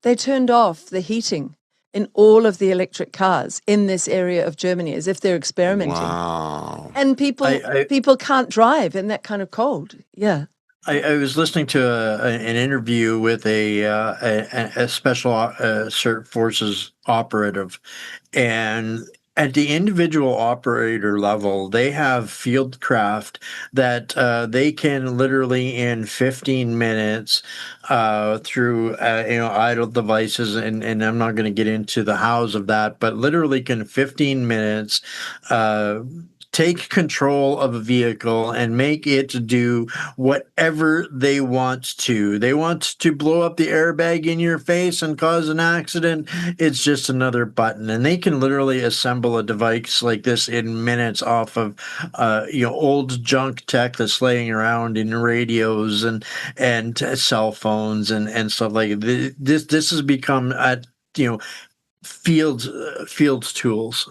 they turned off the heating in all of the electric cars in this area of Germany as if they're experimenting. Wow. And people can't drive in that kind of cold. Yeah. I was listening to an interview with a special forces operative, and at the individual operator level, they have field craft that they can literally in 15 minutes through idle devices, and I'm not going to get into the hows of that, but literally can 15 minutes take control of a vehicle and make it do whatever they want to. They want to blow up the airbag in your face and cause an accident. It's just another button. And they can literally assemble a device like this in minutes off of old junk tech that's laying around in radios and cell phones and stuff like this. This has become field tools.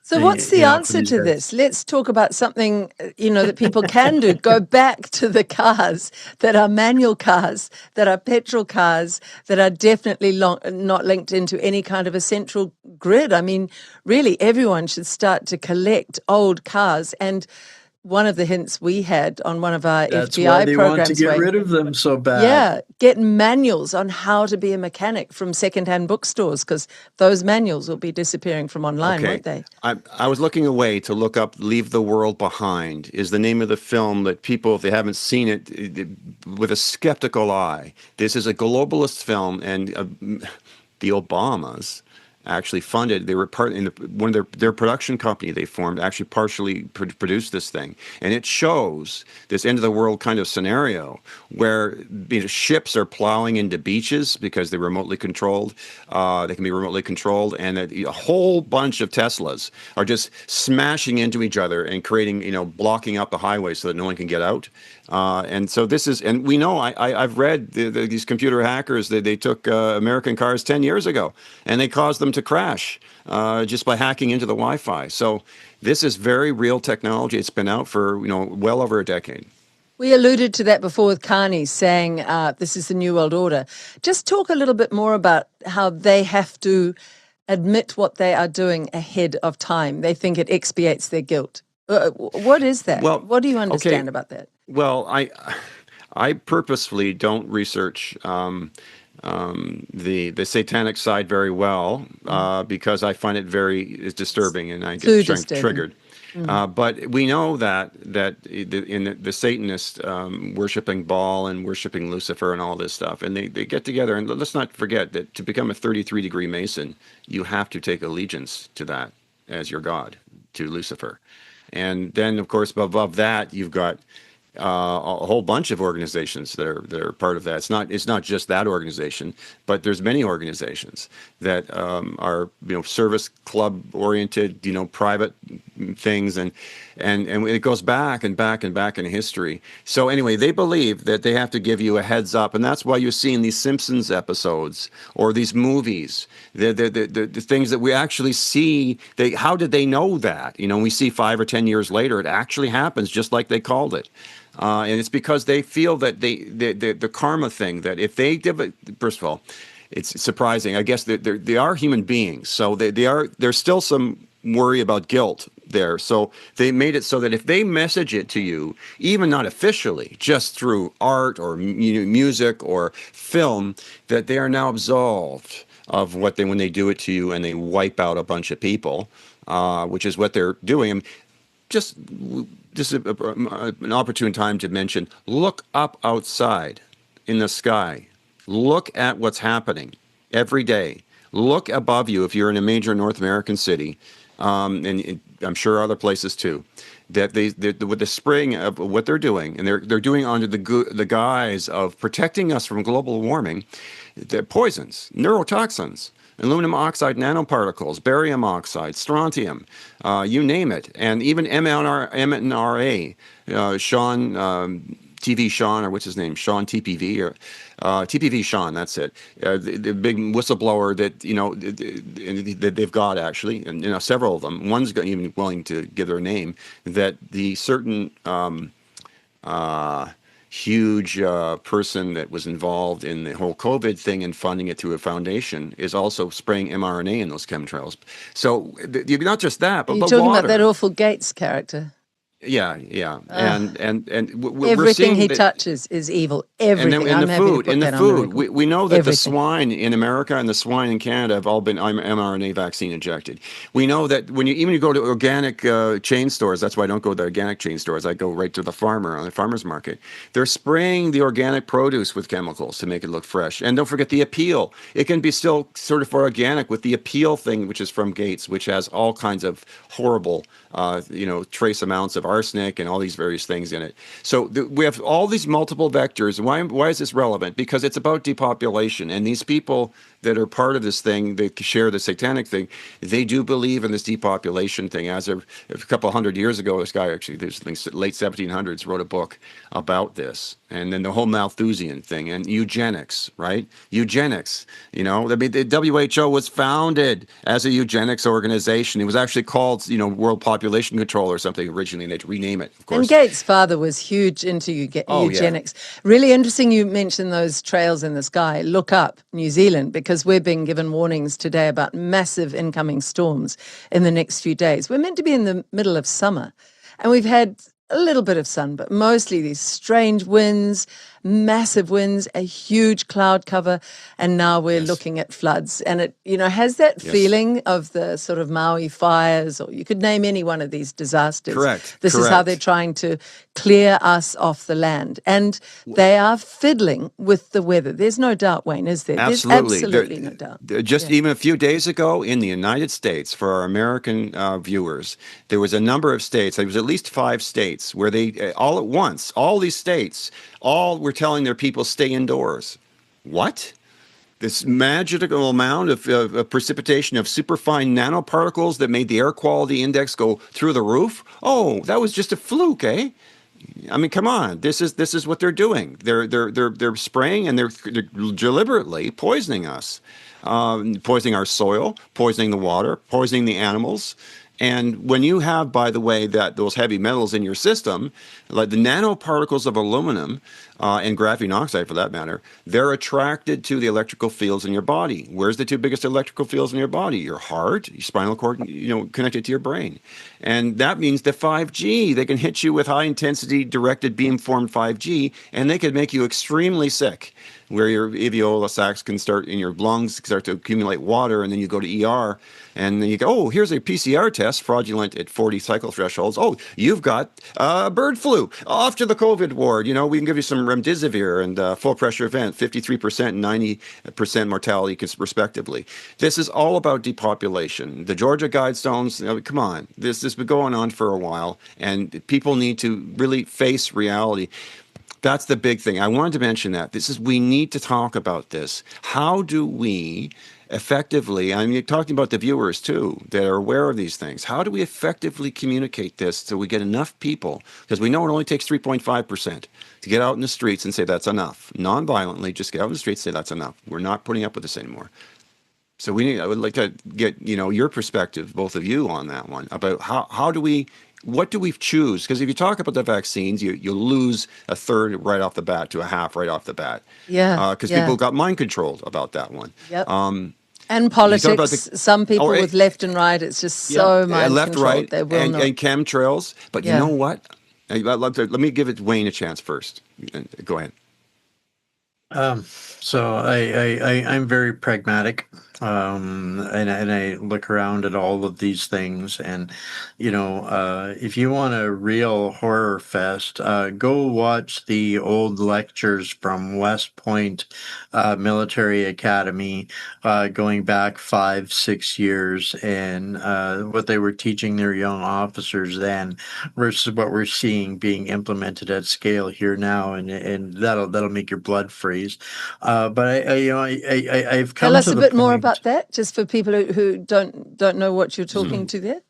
So what's the answer to this? Let's talk about something, that people can do. Go back to the cars that are manual cars, that are petrol cars, that are definitely not linked into any kind of a central grid. I mean, really, everyone should start to collect old cars. And one of the hints we had on one of our That's FBI why they programs. Want to get rid of them so bad. Yeah, get manuals on how to be a mechanic from secondhand bookstores, because those manuals will be disappearing from online, won't they? I was looking away to look up "Leave the World Behind" is the name of the film that people, if they haven't seen it, with a skeptical eye. This is a globalist film, and the Obamas actually funded. They were part in one of their production company they formed. Actually, partially produced this thing, and it shows this end of the world kind of scenario where ships are plowing into beaches because they're remotely controlled. They can be remotely controlled, and a whole bunch of Teslas are just smashing into each other and creating, blocking up the highway so that no one can get out. And so this is, and we know, I've read these computer hackers, they took American cars 10 years ago, and they caused them to crash just by hacking into the Wi-Fi. So this is very real technology. It's been out for, well over a decade. We alluded to that before with Carney saying this is the New World Order. Just talk a little bit more about how they have to admit what they are doing ahead of time. They think it expiates their guilt. What is that? Well, what do you understand about that? Well, I purposefully don't research the satanic side very well because I find it very disturbing and I get triggered. But we know that in the Satanist worshiping Baal and worshiping Lucifer and all this stuff, and they get together, and let's not forget that to become a 33-degree Mason, you have to take allegiance to that as your God, to Lucifer. And then, of course, above that, you've got a whole bunch of organizations that are part of that. It's not just that organization, but there's many organizations that are service club oriented, private things, and it goes back and back and back in history. So anyway, they believe that they have to give you a heads up, and that's why you're seeing these Simpsons episodes or these movies, the things that we actually see. How did they know that? We see 5 or 10 years later, it actually happens just like they called it. And it's because they feel that the karma thing, that if they give it, first of all, it's surprising. I guess they are human beings, so there's still some worry about guilt there. So they made it so that if they message it to you, even not officially, just through art or music or film, that they are now absolved of when they do it to you and they wipe out a bunch of people, which is what they're doing. And just an opportune time to mention, look up outside in the sky. Look at what's happening every day. Look above you if you're in a major North American city, and I'm sure other places too, that with the spring of what they're doing, and they're doing under the guise of protecting us from global warming, the poisons, neurotoxins, aluminum oxide nanoparticles, barium oxide, strontium, you name it, and even mNRA, Sean, TV Sean, or what's his name, Sean TPV, or TPV Sean, that's it, the big whistleblower that they've got actually, and several of them. One's even willing to give their name, that the certain huge person that was involved in the whole COVID thing and funding it through a foundation is also spraying mRNA in those chemtrails. So not just that, but you're talking about that awful Gates character. Yeah, and everything he touches is evil. Everything. And the food, we know that everything. The swine in America and the swine in Canada have all been mRNA vaccine injected. We know that when you go to organic chain stores, that's why I don't go to the organic chain stores. I go right to the farmer on the farmer's market. They're spraying the organic produce with chemicals to make it look fresh. And don't forget the appeal. It can be still certified organic with the appeal thing, which is from Gates, which has all kinds of horrible, trace amounts of arsenic and all these various things in it. So we have all these multiple vectors. Why is this relevant? Because it's about depopulation. And these people that are part of this thing, they share the satanic thing, they do believe in this depopulation thing. As of a couple hundred years ago, this guy actually, late 1700s, wrote a book about this. And then the whole Malthusian thing and eugenics, right? Eugenics, the WHO was founded as a eugenics organization. It was actually called, World Population Control or something originally, and they had to rename it, of course. And Gates' father was huge into eugenics. Yeah. Really interesting you mentioned those trails in the sky. Look up New Zealand, because we're being given warnings today about massive incoming storms in the next few days. We're meant to be in the middle of summer, and we've had a little bit of sun, but mostly these strange winds, massive winds, a huge cloud cover, and now we're looking at floods. And it, has that feeling of the sort of Maui fires, or you could name any one of these disasters. Correct. This is how they're trying to clear us off the land. And they are fiddling with the weather. There's no doubt, Wayne, is there? Absolutely. There's absolutely no doubt. Even a few days ago in the United States, for our American viewers, there was a number of states, there was at least 5 states, where they, all at once, all these states, all were telling their people stay indoors. What? This magical amount of precipitation of superfine nanoparticles that made the air quality index go through the roof? Oh, that was just a fluke, eh? I mean, come on. This is what they're doing. They're spraying and they're deliberately poisoning us, poisoning our soil, poisoning the water, poisoning the animals. And when you have, by the way, that those heavy metals in your system, like the nanoparticles of aluminum and graphene oxide, for that matter, they're attracted to the electrical fields in your body. Where's the two biggest electrical fields in your body? Your heart, your spinal cord, connected to your brain. And that means the 5G, they can hit you with high intensity directed beamformed 5G, and they could make you extremely sick, where your alveolar sacs can start in your lungs, start to accumulate water, and then you go to ER, and then you go, oh, here's a PCR test, fraudulent at 40 cycle thresholds. Oh, you've got bird flu. Off to the COVID ward. We can give you some remdesivir and full pressure vent, 53% and 90% mortality respectively. This is all about depopulation. The Georgia Guidestones, come on, this has been going on for a while, and people need to really face reality. That's the big thing. I wanted to mention that. We need to talk about this. How do we effectively, I mean, you're talking about the viewers too, that are aware of these things. How do we effectively communicate this so we get enough people? Because we know it only takes 3.5% to get out in the streets and say that's enough. Non-violently, just get out in the streets and say that's enough. We're not putting up with this anymore. So I would like to get, your perspective, both of you, on that one, about what do we choose? Because if you talk about the vaccines, you lose a third right off the bat to a half right off the bat. Yeah. Because people got mind controlled about that one. Yep. And politics, some people with left and right, it's just so mind left, controlled. right, they will and not. chemtrails. But you know what? Let me give it Wayne a chance first. Go ahead. So I'm very pragmatic, and I look around at all of these things, and if you want a real horror fest, go watch the old lectures from West Point Military Academy, going back 5-6 years, and what they were teaching their young officers then versus what we're seeing being implemented at scale here now, and that'll make your blood freeze. But I've come Tell us to a the bit more point- about that, just for people who don't know what you're talking to there.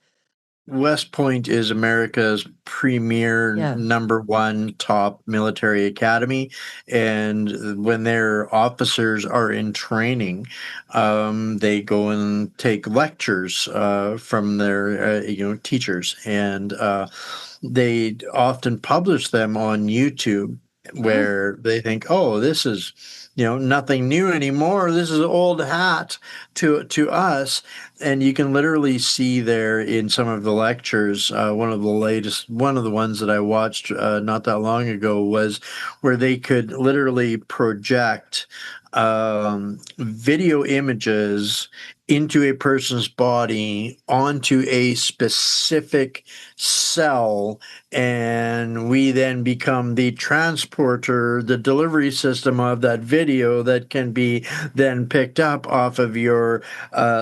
West Point is America's premier number one top military academy, and when their officers are in training, they go and take lectures from their teachers, and they often publish them on YouTube, where they think, oh, this is nothing new anymore. This is old hat to us. And you can literally see there in some of the lectures, one of the ones that I watched not that long ago was where they could literally project video images into a person's body onto a specific cell, and we then become the transporter, the delivery system of that video that can be then picked up off of your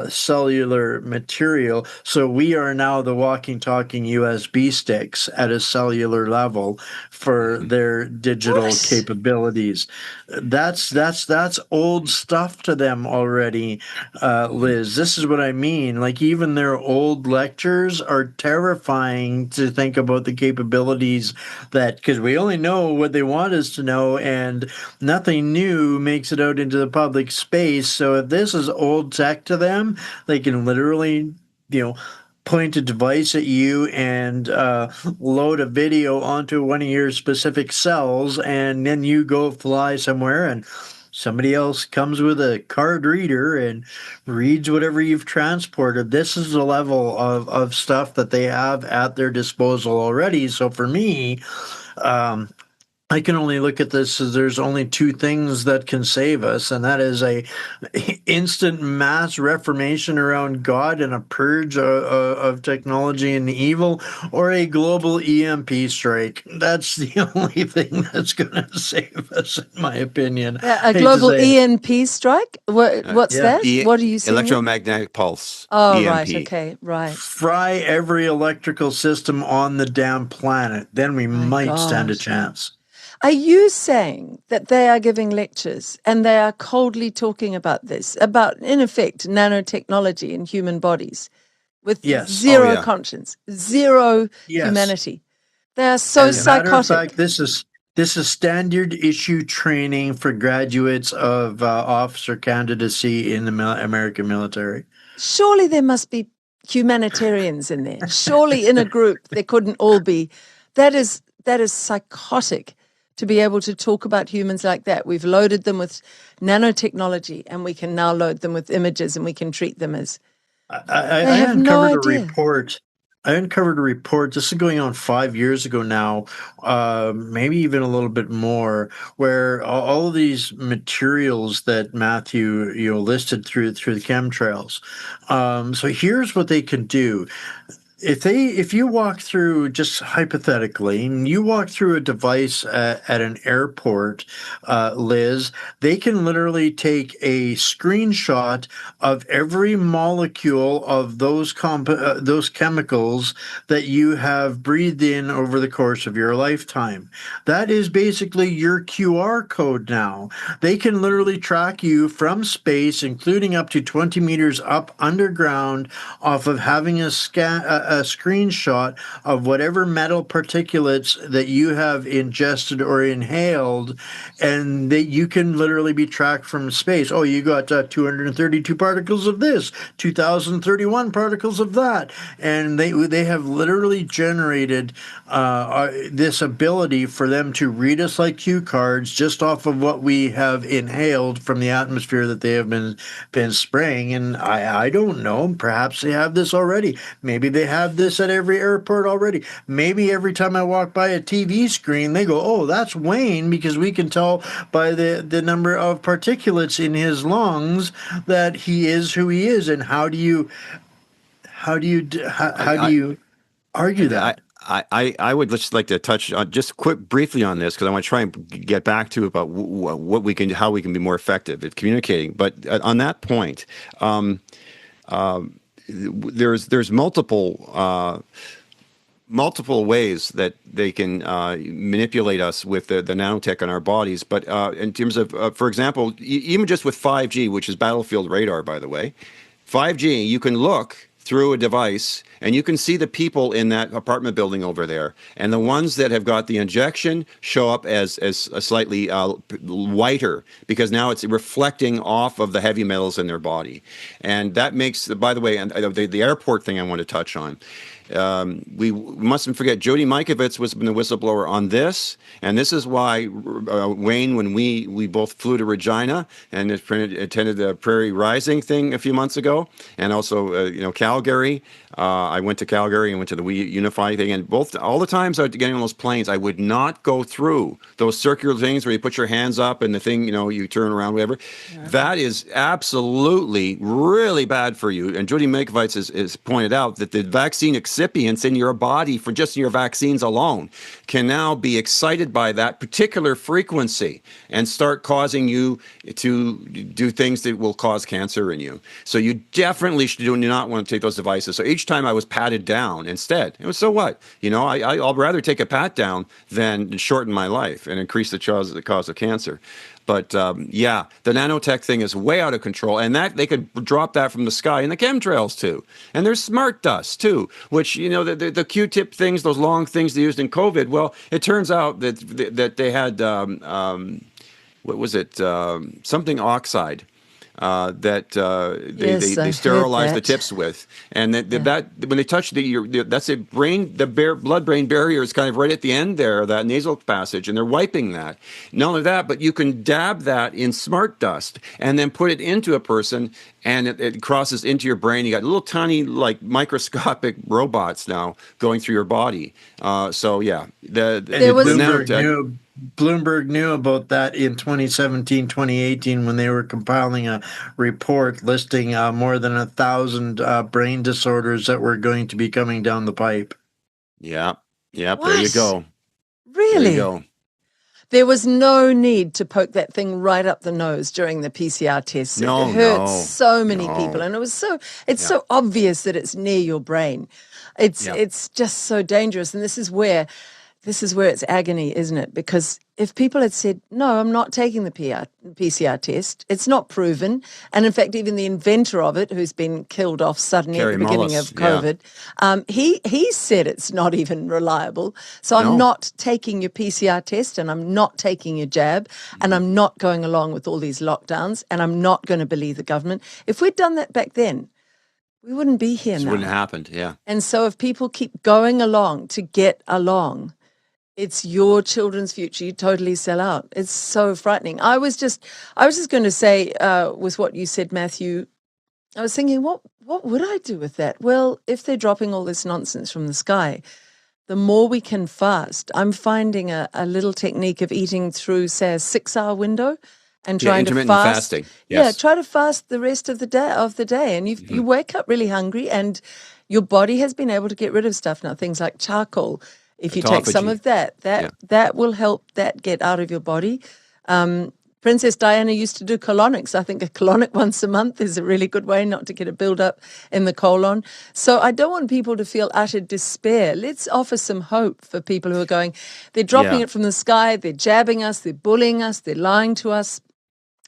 cellular material. So we are now the walking, talking USB sticks at a cellular level for their digital capabilities. That's old stuff to them already, Liz. This is what I mean. Like, even their old lectures are terrifying to think about the capabilities because we only know what they want us to know, and nothing new makes it out into the public space. So if this is old tech to them, they can literally, point a device at you and load a video onto one of your specific cells, and then you go fly somewhere and somebody else comes with a card reader and reads whatever you've transported. This is the level of stuff that they have at their disposal already. So for me, I can only look at this as there's only two things that can save us, and that is a instant mass reformation around God and a purge of technology and evil, or a global EMP strike. That's the only thing that's going to save us, in my opinion. A global EMP strike? What's that? What are you saying? Electromagnetic pulse. Oh, EMP. right. Okay, right. Fry every electrical system on the damn planet. Then we might stand a chance. Are you saying that they are giving lectures and they are coldly talking about this, about, in effect, nanotechnology in human bodies with zero conscience, zero humanity? They are so As a matter of psychotic. fact, this is standard issue training for graduates of officer candidacy in the American military. Surely there must be humanitarians in there. Surely in a group there couldn't all be. That is psychotic to be able to talk about humans like that. We've loaded them with nanotechnology, and we can now load them with images, and we can treat them as I they have no uncovered a idea. report. I uncovered a report. This is going on 5 years ago now, maybe even a little bit more, where all of these materials that Matthew listed through the chemtrails. So here's what they can do. If you walk through, just hypothetically, and you walk through a device at an airport, Liz, they can literally take a screenshot of every molecule of those chemicals that you have breathed in over the course of your lifetime. That is basically your QR code now. They can literally track you from space, including up to 20 meters up underground, off of having a screenshot of whatever metal particulates that you have ingested or inhaled, and that you can literally be tracked from space. Oh, you got 232 particles of this, 2031 particles of that, and they have literally generated this ability for them to read us like cue cards just off of what we have inhaled from the atmosphere that they have been spraying. And I don't know, perhaps they have this already. Maybe they have this at every airport already. Maybe every time I walk by a TV screen, they go, oh, that's Wayne, because we can tell by the number of particulates in his lungs that he is who he is. And how do you argue that? I would just like to touch on just briefly on this, because I want to try and get back to about what we can, how we can be more effective at communicating. But on that point, there's multiple ways that they can manipulate us with the nanotech on our bodies. But in terms of, for example, even just with 5G, which is battlefield radar, by the way, 5G, you can look through a device and you can see the people in that apartment building over there. And the ones that have got the injection show up as a slightly whiter, because now it's reflecting off of the heavy metals in their body. And that makes, by the way, and the airport thing I want to touch on. We mustn't forget Jody Mikovits was the whistleblower on this, and this is why Wayne, when we both flew to Regina and attended the Prairie Rising thing a few months ago, and also Calgary. I went to Calgary and went to the We Unify thing, and all the times I was getting on those planes, I would not go through those circular things where you put your hands up and the thing, you turn around, whatever. Yeah. That is absolutely really bad for you. And Jody Mikovits has pointed out that the vaccine excipients in your body for just your vaccines alone can now be excited by that particular frequency and start causing you to do things that will cause cancer in you. So you definitely do not want to take those devices. So each time I was patted down instead. It was, so what? I'll rather take a pat down than shorten my life and increase the cause of cancer. But the nanotech thing is way out of control, and that they could drop that from the sky in the chemtrails too. And there's smart dust too, which the Q-tip things, those long things they used in COVID. Well, it turns out that they had what was it? Something oxide. They sterilize the tips with, and that when they touch that's a brain, blood-brain barrier is kind of right at the end there, that nasal passage, and they're wiping that. Not only that, but you can dab that in smart dust and then put it into a person, and it crosses into your brain. You got little tiny, like microscopic robots now going through your body. Bloomberg knew about that in 2017, 2018 when they were compiling a report listing more than 1,000 brain disorders that were going to be coming down the pipe. Yeah. There you go. Really? There you go. There was no need to poke that thing right up the nose during the PCR test. It hurt so many people, and it's so obvious that it's near your brain. It's just so dangerous, and this is where this is where it's agony, isn't it? Because if people had said, no, I'm not taking the PCR test, it's not proven. And in fact, even the inventor of it, who's been killed off suddenly Kerry at the beginning Mullis, of COVID, he said it's not even reliable. So I'm not taking your PCR test, and I'm not taking your jab, and I'm not going along with all these lockdowns, and I'm not going to believe the government. If we'd done that back then, we wouldn't be here This now. wouldn't have happened, yeah. And so if people keep going along to get along, it's your children's future. You totally sell out. It's so frightening. I was just going to say, with what you said, Matthew, I was thinking, what would I do with that? Well, if they're dropping all this nonsense from the sky, the more we can fast. I'm finding a little technique of eating through, say, a 6-hour window and trying to intermittent fast. fasting. Yeah, Yes. try to fast the rest of the day. And you wake up really hungry, and your body has been able to get rid of stuff now, things like charcoal. If you take some of that will help that get out of your body. Princess Diana used to do colonics. I think a colonic once a month is a really good way not to get a build-up in the colon. So I don't want people to feel utter despair. Let's offer some hope for people who are going, they're dropping it from the sky, they're jabbing us, they're bullying us, they're lying to us.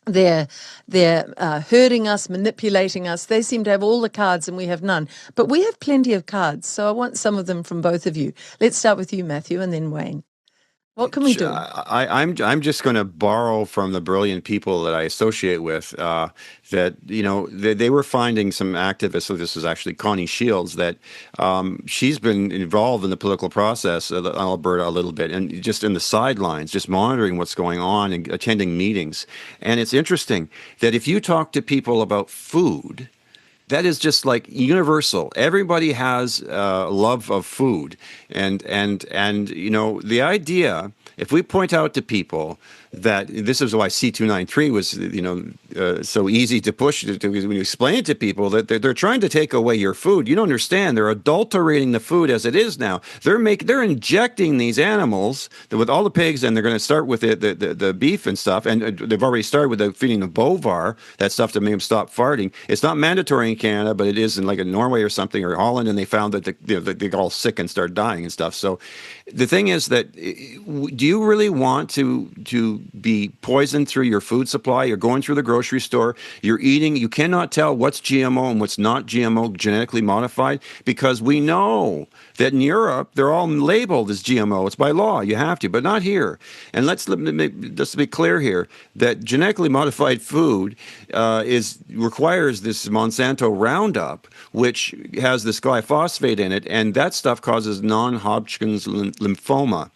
They're hurting us, manipulating us. They seem to have all the cards and we have none. But we have plenty of cards, so I want some of them from both of you. Let's start with you, Matthew, and then Wayne. What can we do? I'm just going to borrow from the brilliant people that I associate with. That they were finding some activists. So this is actually Connie Shields. That she's been involved in the political process of Alberta a little bit, and just in the sidelines, just monitoring what's going on and attending meetings. And it's interesting that if you talk to people about food, that is just like universal. Everybody has a love of food, and the idea. If we point out to people that this is why C293 was so easy to push when you explain it to people that they're trying to take away your food. You don't understand. They're adulterating the food as it is now. They're injecting these animals with all the pigs, and they're going to start with the beef and stuff. And they've already started with the feeding of Bovar, that stuff to make them stop farting. It's not mandatory in Canada, but it is in like in Norway or something or Holland. And they found that they got all sick and started dying and stuff. So the thing is that do you really want to be poisoned through your food supply? You're going through the grocery store, you're eating, you cannot tell what's GMO and what's not GMO, genetically modified, because we know that in Europe, they're all labeled as GMO. It's by law, you have to, but not here. And let's be clear here, that genetically modified food requires this Monsanto Roundup, which has this glyphosate in it, and that stuff causes non-Hodgkin's lymphoma.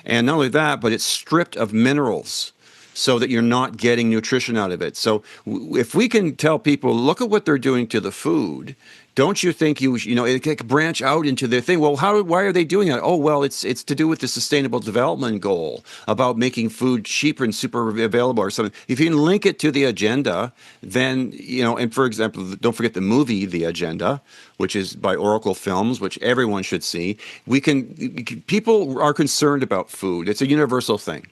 And not only that, but it's stripped of minerals so that you're not getting nutrition out of it. So if we can tell people, look at what they're doing to the food, don't you think it can branch out into their thing? Well, why are they doing that? Oh, well, it's to do with the Sustainable Development Goal about making food cheaper and super available or something. If you can link it to the agenda, then, and for example, don't forget the movie The Agenda, which is by Oracle Films, which everyone should see. People are concerned about food. It's a universal thing.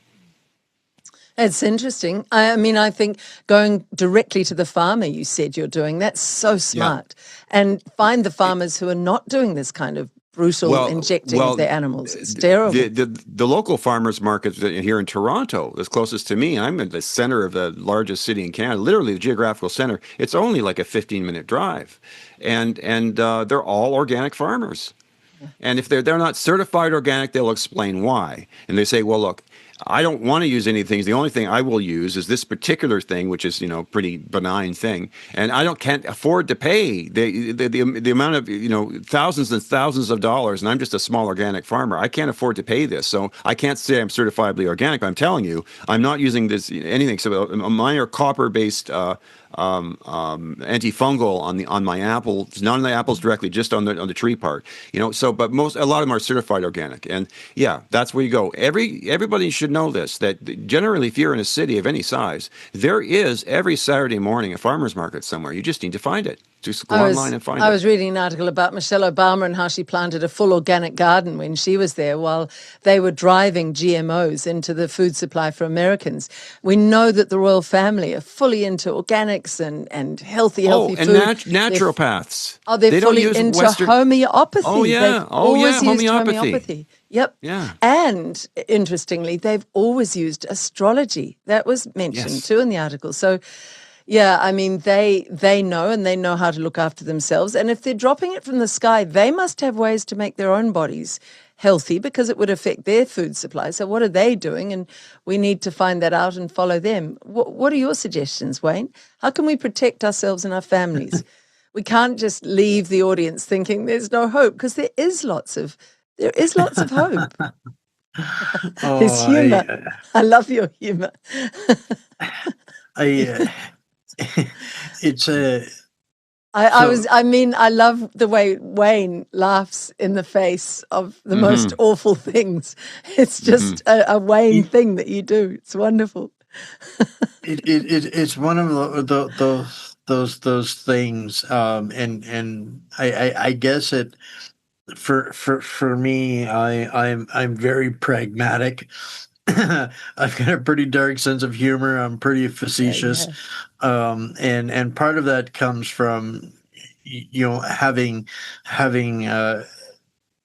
It's interesting. I mean, I think going directly to the farmer, you said you're doing, that's so smart. Yeah. And find the farmers who are not doing this kind of brutal injecting of their animals. It's terrible. The local farmers market here in Toronto is closest to me. I'm at the center of the largest city in Canada, literally the geographical center. It's only like a 15-minute drive. And they're all organic farmers. Yeah. And if they're not certified organic, they'll explain why. And they say, well, look, I don't want to use any things. The only thing I will use is this particular thing, which is pretty benign thing, and can't afford to pay the amount of thousands and thousands of dollars. And I'm just a small organic farmer. I can't afford to pay this, so I can't say I'm certifiably organic. But I'm telling you, I'm not using this anything. So mine are copper-based antifungal on my apples, not on the apples directly, just on the tree part. But a lot of them are certified organic, and yeah, that's where you go. Everybody should know this, that generally if you're in a city of any size, there is every Saturday morning a farmer's market somewhere. You just need to find it. Just go online and find it. I was reading an article about Michelle Obama and how she planted a full organic garden when she was there while they were driving GMOs into the food supply for Americans. We know that the royal family are fully into organics and healthy food. And naturopaths. They're they don't fully use into Western homeopathy. Oh, yeah. They've always used Homeopathy. Yep. Yeah. And interestingly, they've always used astrology. That was mentioned too in the article. So, yeah, I mean, they know, and they know how to look after themselves. And if they're dropping it from the sky, they must have ways to make their own bodies healthy because it would affect their food supply. So what are they doing? And we need to find that out and follow them. What are your suggestions, Wayne? How can we protect ourselves and our families? We can't just leave the audience thinking there's no hope, because there is lots of hope. There's humor. I love your humor. I love the way Wayne laughs in the face of the most awful things. It's just a Wayne thing that you do. It's wonderful. It's one of those things, and I guess it for me, I'm very pragmatic. I've got a pretty dark sense of humor. I'm pretty facetious. And part of that comes from, having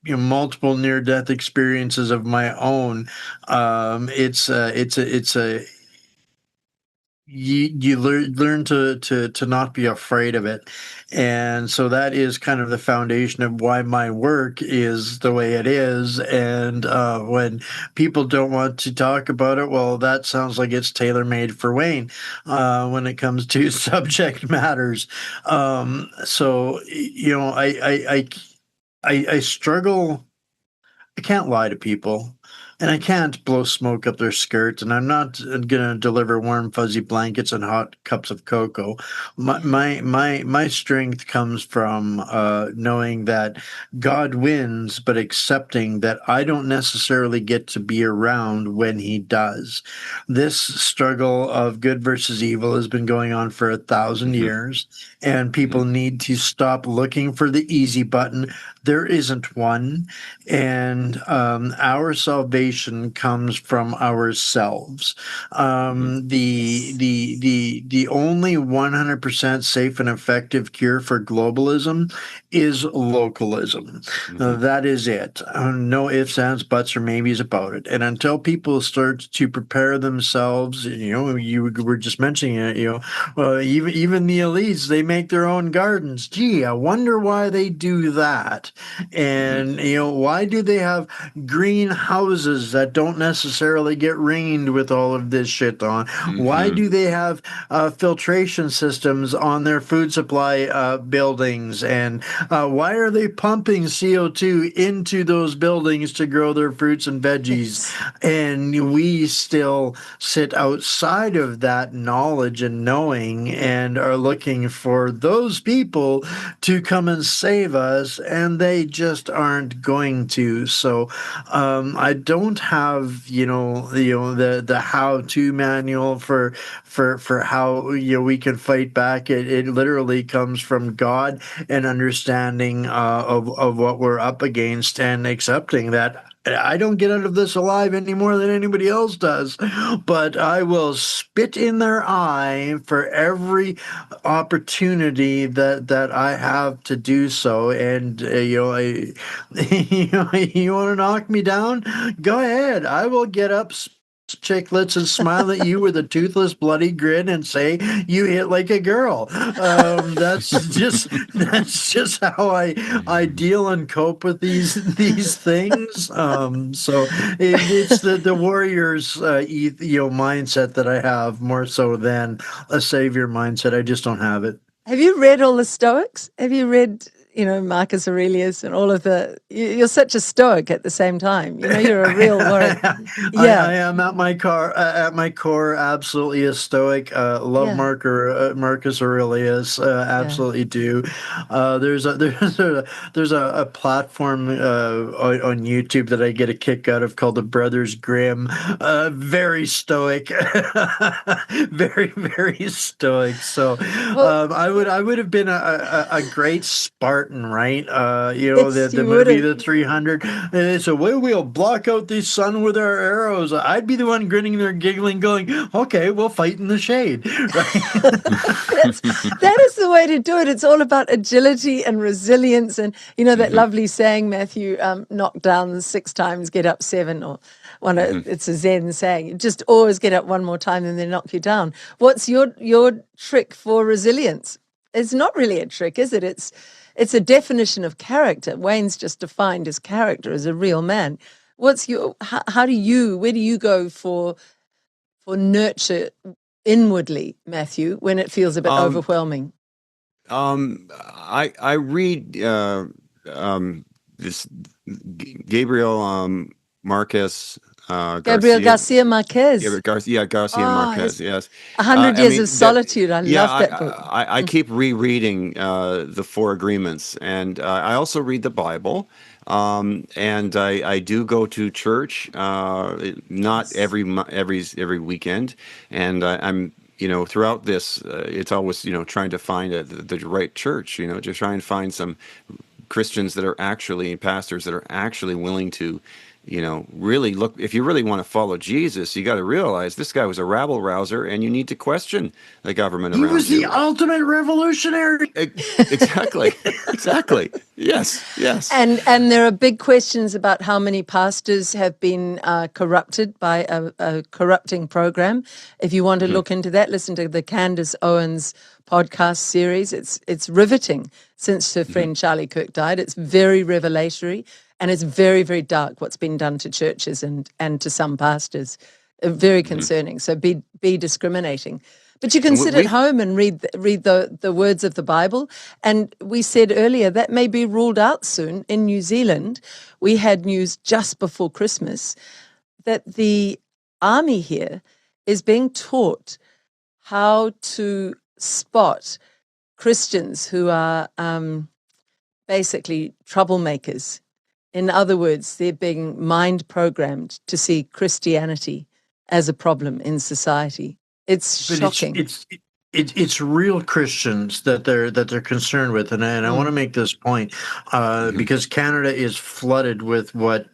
multiple near-death experiences of my own. You learn to not be afraid of it. And so that is kind of the foundation of why my work is the way it is. And when people don't want to talk about it, well, that sounds like it's tailor-made for Wayne when it comes to subject matters. So, I struggle. I can't lie to people. And I can't blow smoke up their skirt, and I'm not going to deliver warm, fuzzy blankets and hot cups of cocoa. My strength comes from knowing that God wins, but accepting that I don't necessarily get to be around when He does. This struggle of good versus evil has been going on for 1,000 years, and people need to stop looking for the easy button. There isn't one, and our salvation comes from ourselves. The only 100% safe and effective cure for globalism is localism. That is it. No ifs, ands, buts, or maybes about it. And until people start to prepare themselves, you were just mentioning it. Even the elites, they make their own gardens. Gee, I wonder why they do that. And why do they have greenhouses that don't necessarily get rained with all of this shit on? Why do they have filtration systems on their food supply buildings? And why are they pumping CO2 into those buildings to grow their fruits and veggies? And we still sit outside of that knowledge and knowing and are looking for those people to come and save us, and they just aren't going to. So I don't have the how-to manual for how we can fight back. It literally comes from God and understanding of what we're up against, and accepting that I don't get out of this alive any more than anybody else does, but I will spit in their eye for every opportunity that I have to do so. And you want to knock me down? Go ahead. I will get up, chicklets, and smile at you with a toothless, bloody grin and say, "You hit like a girl." That's just how I deal and cope with these things. So it's the warrior's mindset that I have, more so than a savior mindset. I just don't have it. Have you read all the Stoics? Have you read Marcus Aurelius and all of you're such a stoic at the same time. You're a real warrior. Yeah. I am at my core absolutely a stoic. Love Yeah. Marcus Aurelius. Absolutely do. There's a platform on YouTube that I get a kick out of called the Brothers Grimm. Very stoic. Very, very stoic. So I would have been a great Spartan, right? The movie The 300. So we'll block out the sun with our arrows. I'd be the one grinning there, giggling, going, "Okay, we'll fight in the shade." Right? That is the way to do it. It's all about agility and resilience, and that lovely saying, Matthew, knock down 6 times, get up 7, or it's a Zen saying. Just always get up one more time, and then knock you down. What's your trick for resilience? It's not really a trick, is it? It's a definition of character. Wayne's just defined his character as a real man. Where do you go for nurture inwardly, Matthew, when it feels a bit overwhelming? I read this Gabriel Marquez. Gabriel Garcia Marquez. Garcia Marquez. Yes, 100 Years of Solitude. I love that book. I keep rereading the Four Agreements, and I also read the Bible. And I do go to church, not every weekend, and I'm throughout this, it's always trying to find the right church, to try and find some Christians that are actually pastors that are actually willing to really look. If you really want to follow Jesus, you got to realize this guy was a rabble rouser, and you need to question the government around you. He was the ultimate revolutionary. Exactly. Exactly. Yes. And there are big questions about how many pastors have been corrupted by a corrupting program. If you want to look into that, listen to the Candace Owens podcast series. It's riveting since her friend Charlie Kirk died. It's very revelatory. And it's very, very dark what's been done to churches and to some pastors. Very concerning. So be discriminating. But you can sit at home and read the words of the Bible. And we said earlier that may be ruled out soon. In New Zealand, we had news just before Christmas that the army here is being taught how to spot Christians who are basically troublemakers. In other words, they're being mind programmed to see Christianity as a problem in society. It's shocking. It's real Christians that they're concerned with, and I want to make this point because Canada is flooded with what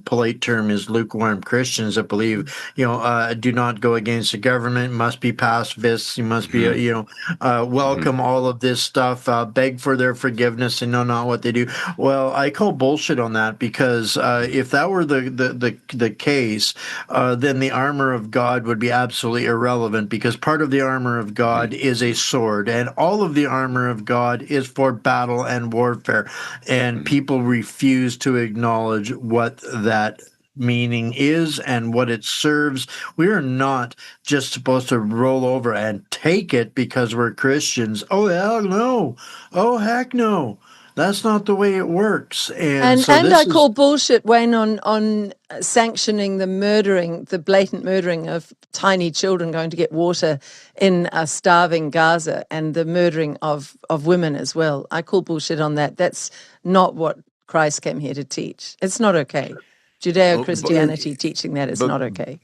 polite term is lukewarm Christians that believe do not go against the government, must be pacifists, you must be welcome all of this stuff, beg for their forgiveness and know not what they do. Well, I call bullshit on that because if that were the case, then the armor of God would be absolutely irrelevant because part of the armor of God is a sword, and all of the armor of God is for battle and warfare, and people refuse to acknowledge what that meaning is and what it serves. We are not just supposed to roll over and take it because we're Christians. Oh, hell no. Oh, heck no. That's not the way it works. And I call bullshit, Wayne, on sanctioning the blatant murdering of tiny children going to get water in a starving Gaza and the murdering of women as well. I call bullshit on that. That's not what Christ came here to teach. It's not okay. Judeo-Christianity teaching that is not okay.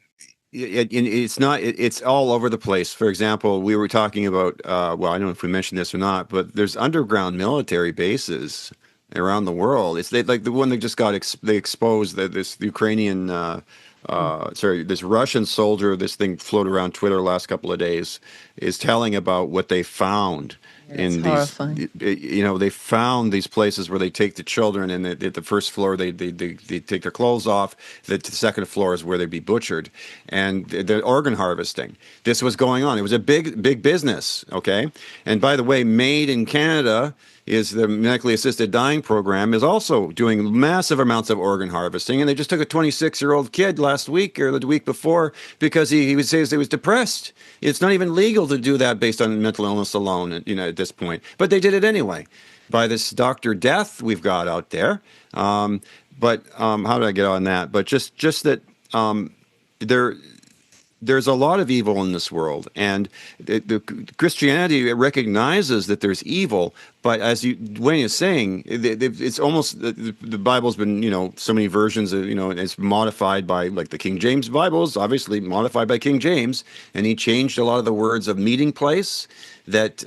It's not. It's all over the place. For example, we were talking about. Well, I don't know if we mentioned this or not, but there's underground military bases around the world. It's like the one that just got they exposed that this Ukrainian. This Russian soldier. This thing floated around Twitter the last couple of days is telling about what they found. In these, they found these places where they take the children, and at the first floor they take their clothes off. The second floor is where they'd be butchered, and the organ harvesting. This was going on. It was a big business. Okay, and by the way, MAID in Canada is the medically assisted dying program is also doing massive amounts of organ harvesting, and they just took a 26-year-old kid last week or the week before because he would say he was depressed. It's not even legal to do that based on mental illness alone, at this point. But they did it anyway. by this Dr. Death we've got out there. But how did I get on that? But just that there's a lot of evil in this world, and the Christianity recognizes that there's evil. But as Wayne is saying, it's almost the Bible's been, so many versions of, it's modified by, like, the King James Bible's obviously modified by King James, and he changed a lot of the words of meeting place that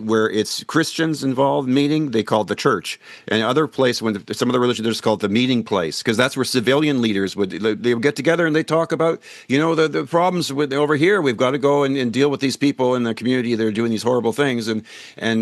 where it's Christians involved meeting, they call it the church. And other place, when some of the religions, there's called the meeting place, because that's where civilian leaders they would get together and they talk about, the problems with over here. We've got to go and deal with these people in the community that are doing these horrible things, and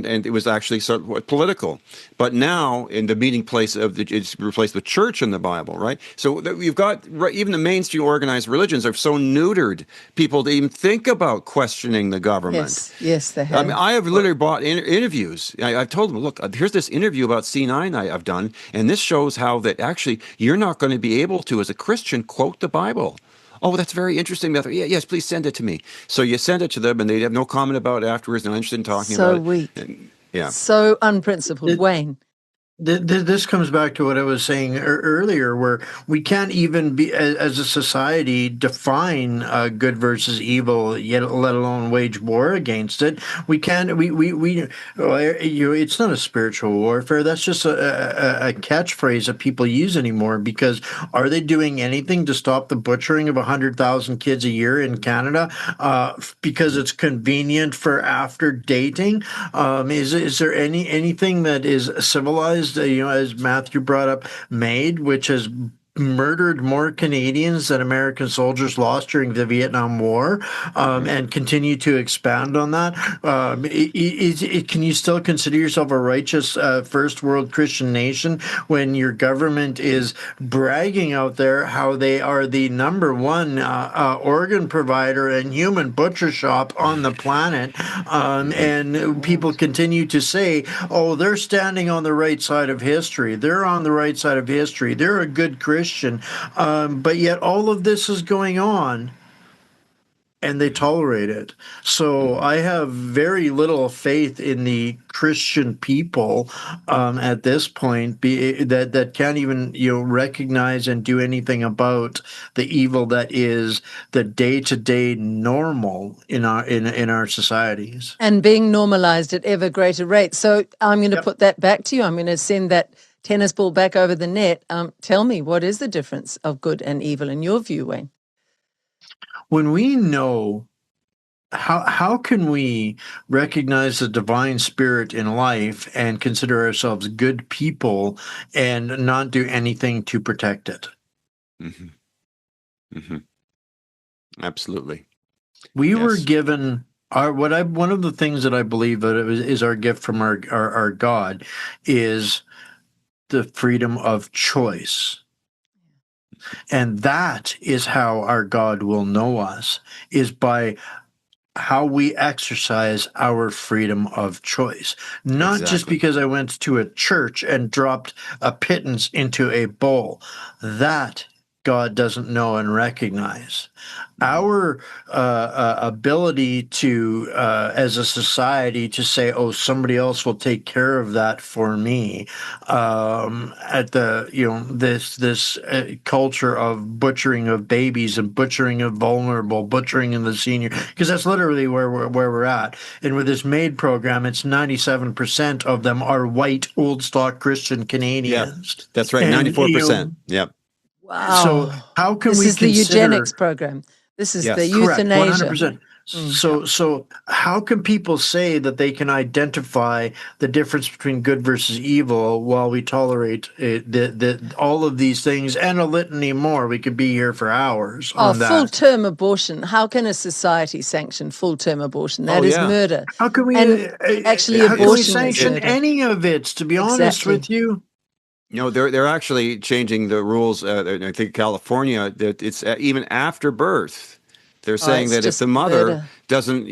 it was actually sort of political. But now, in the meeting place it's replaced with church in the Bible, right? So you've got even the mainstream organized religions have so neutered people to even think about questioning the government. Yes, they have. I mean, I have literally bought interviews. I've told them, look, here's this interview about C9 I've done, and this shows how that actually you're not going to be able to, as a Christian, quote the Bible. Oh, that's very interesting. Yes, please send it to me. So you send it to them, and they have no comment about it afterwards. They're not interested in talking about it. So weak. Yeah. So unprincipled. Wayne. This comes back to what I was saying earlier, where we can't even be, as a society, define good versus evil, yet let alone wage war against it. We can't. It's not a spiritual warfare. That's just a catchphrase that people use anymore. Because are they doing anything to stop the butchering of 100,000 kids a year in Canada? Because it's convenient for after dating. Is there anything that is civilized? As Matthew brought up, which has murdered more Canadians than American soldiers lost during the Vietnam War, and continue to expand on that. Can you still consider yourself a righteous first world Christian nation when your government is bragging out there how they are the number one organ provider and human butcher shop on the planet, and people continue to say, oh, they're standing on the right side of history, they're on the right side of history, they're a good Christian, but yet all of this is going on and they tolerate it. So I have very little faith in the Christian people at this point, that can't even recognize and do anything about the evil that is the day-to-day normal in our societies, and being normalized at ever greater rates. So I'm going to put that back to you. I'm going to send that tennis ball back over the net. Tell me, what is the difference of good and evil in your view, Wayne? When we know, how can we recognize the divine spirit in life and consider ourselves good people and not do anything to protect it? Mm-hmm. Mm-hmm. Absolutely. We were given one of the things that I believe that is our gift from our God is the freedom of choice. And that is how our God will know us, is by how we exercise our freedom of choice. Not just because I went to a church and dropped a pittance into a bowl. That God doesn't know and recognize. Our ability to, as a society, to say, "Oh, somebody else will take care of that for me," at the this culture of butchering of babies and butchering of vulnerable, butchering of the senior, because that's literally where we're at. And with this MAID program, it's 97% of them are white, old stock Christian Canadians. Yeah, that's right, 94%. Yep. Wow. So how can this we is the consider eugenics program? This is the correct, euthanasia. 100%. So how can people say that they can identify the difference between good versus evil while we tolerate all of these things and a litany more? We could be here for hours on that. Full-term abortion. How can a society sanction full-term abortion? That is murder. How can we actually how can we abortion sanction is murder. any of it, to be honest with you? They're actually changing the rules. I think California, that it's even after birth. They're saying that if the mother doesn't,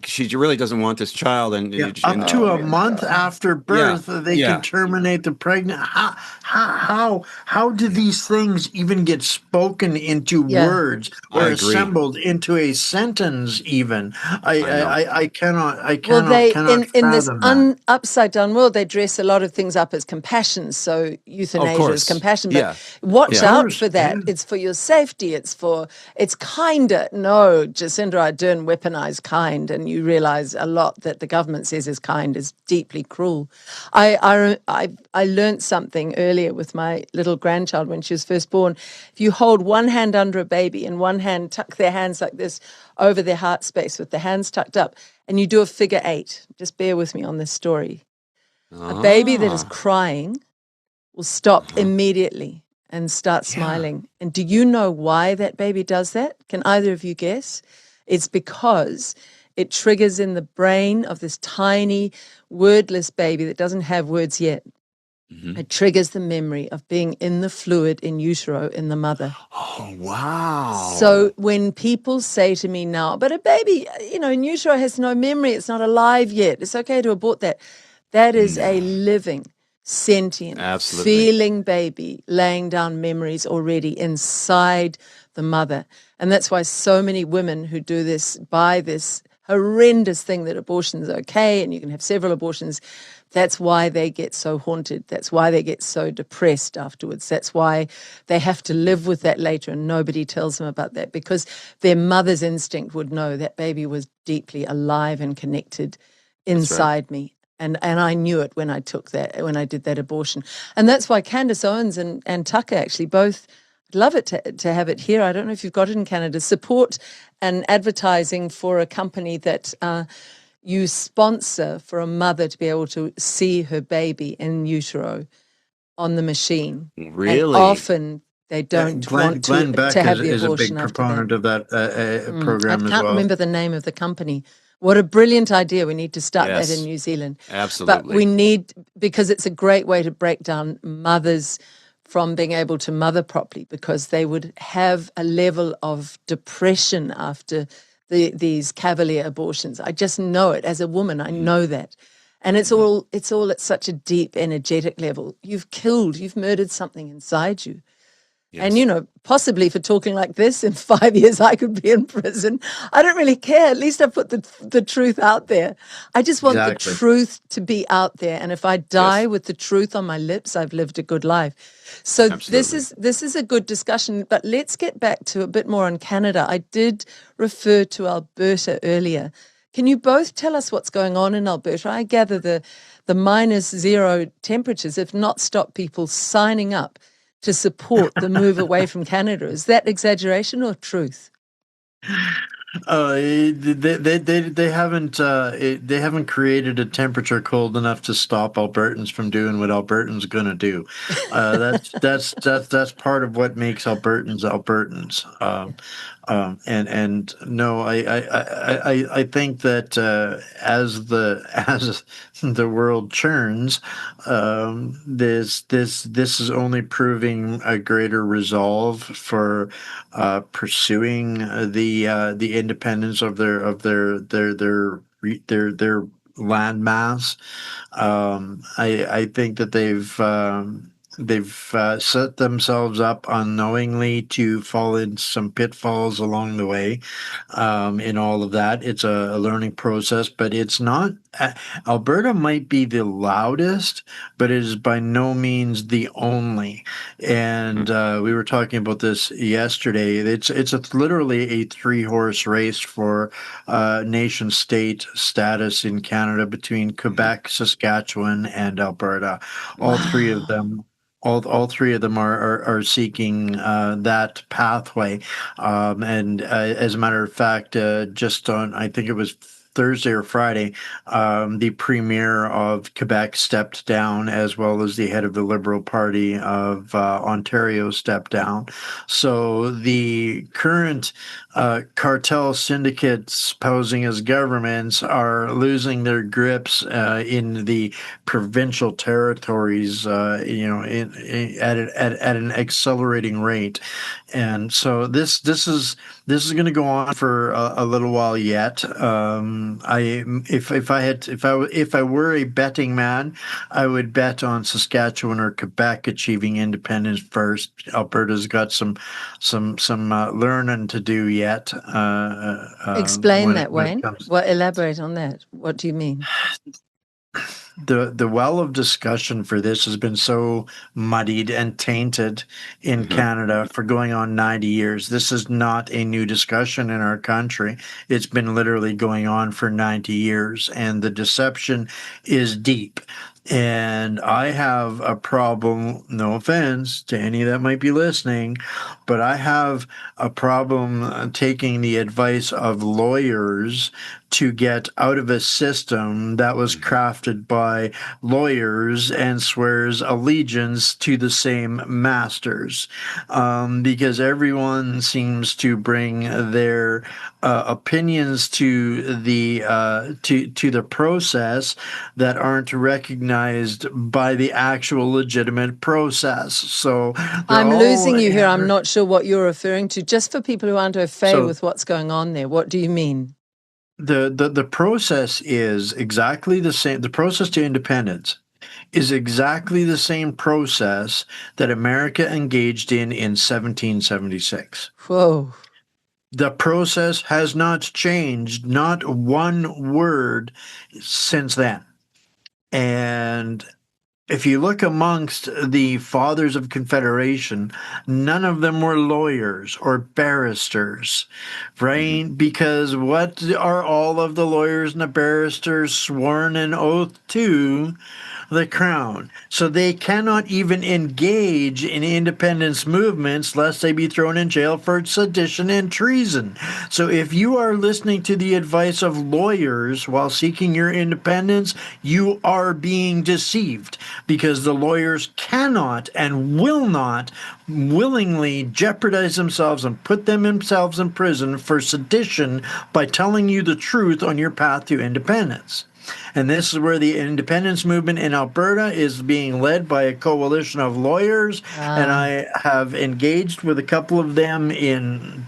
she really doesn't want this child, and, Yeah, and up to a month after birth, they yeah. can terminate the pregnant. How do these things even get spoken into Yeah. words I or agree. assembled into a sentence? Even I know. I Well, they cannot in this fathom that. upside down world, they dress a lot of things up as compassion. So Of euthanasia is course. compassion, but Yeah. watch Of Yeah. out course, for yeah. that. It's for your safety. It's kinder. No, Jacinda Ardern weaponized kind, and you realize a lot that the government says is kind is deeply cruel. I learned something earlier with my little grandchild when she was first born. If you hold one hand under a baby and one hand, tuck their hands like this over their heart space with the hands tucked up, and you do a figure 8. Just bear with me on this story. A baby that is Ah. crying will stop Uh-huh. immediately and start Yeah. smiling. And do you know why that baby does that? Can either of you guess? It's because it triggers in the brain of this tiny, wordless baby that doesn't have words yet. Mhm. It triggers the memory of being in the fluid in utero in the mother. Oh, wow. So when people say to me now, but a baby, in utero has no memory, it's not alive yet, it's okay to abort that. That is a living, sentient, Absolutely. feeling baby laying down memories already inside the mother. And that's why so many women who do this, buy this horrendous thing that abortion is okay and you can have several abortions, that's why they get so haunted. That's why they get so depressed afterwards. That's why they have to live with that later and nobody tells them about that, because their mother's instinct would know that baby was deeply alive and connected inside me. And I knew it when I did that abortion. And that's why Candace Owens and Tucker actually both, I'd love it to have it here. I don't know if you've got it in Canada, support and advertising for a company that you sponsor for a mother to be able to see her baby in utero on the machine. And Really? often they don't want Glenn Beck to have the is a abortion big after that. proponent of that I program as can't well. remember the name of the company. What a brilliant idea. We need to start that in Yes. New Zealand. Absolutely. But we need, because it's a great way to break down mothers from being able to mother properly, because they would have a level of depression after these cavalier abortions. I just know it as a woman. I know that. And it's all at such a deep energetic level. You've murdered something inside you. Yes. And, possibly for talking like this, in 5 years I could be in prison. I don't really care. At least I put the truth out there. I just want the Exactly. truth to be out there. And if I die Yes. with the truth on my lips, I've lived a good life. So Absolutely. this is a good discussion. But let's get back to a bit more on Canada. I did refer to Alberta earlier. Can you both tell us what's going on in Alberta? I gather the -0 temperatures have not stopped people signing up to support the move away from Canada. Is that exaggeration or truth? They haven't created a temperature cold enough to stop Albertans from doing what Albertans gonna do. That's part of what makes Albertans Albertans. And no, I think that as the world churns, this is only proving a greater resolve for pursuing the independence of their landmass. I think that they've set themselves up unknowingly to fall into some pitfalls along the way. In all of that, it's a learning process, but it's not. Alberta might be the loudest, but it is by no means the only. And we were talking about this yesterday. Literally a 3-horse race for nation state status in Canada between Quebec, Saskatchewan, and Alberta. All three of Wow. them. All three of them are seeking that pathway, and as a matter of fact, just on, I think it was Thursday or Friday, the premier of Quebec stepped down, as well as the head of the Liberal Party of Ontario stepped down. So the current cartel syndicates posing as governments are losing their grips in the provincial territories, at an accelerating rate, and so this is going to go on for a little while yet. If I were a betting man, I would bet on Saskatchewan or Quebec achieving independence first. Alberta's got some learning to do yet. Explain that, when it Wayne. comes Well, elaborate on that. What do you mean? the well of discussion for this has been so muddied and tainted in Canada for going on 90 years. This is not a new discussion in our country. It's been literally going on for 90 years, and the deception is deep. And I have a problem, no offense to any that might be listening, but I have a problem taking the advice of lawyers to get out of a system that was crafted by lawyers and swears allegiance to the same masters, because everyone seems to bring their opinions to the process that aren't recognized by the actual legitimate process. So I'm losing you here. I'm not sure what you're referring to. Just for people who aren't au fait with what's going on there, what do you mean? The process is exactly the same. The process to independence is exactly the same process that America engaged in 1776. Whoa. The process has not changed, not one word since then. And if you look amongst the fathers of Confederation, none of them were lawyers or barristers, right? Because what are all of the lawyers and the barristers sworn an oath to? The crown. So they cannot even engage in independence movements lest they be thrown in jail for sedition and treason. So if you are listening to the advice of lawyers while seeking your independence, you are being deceived, because the lawyers cannot and will not willingly jeopardize themselves and put themselves in prison for sedition by telling you the truth on your path to independence. And this is where the independence movement in Alberta is being led by a coalition of lawyers. And I have engaged with a couple of them in,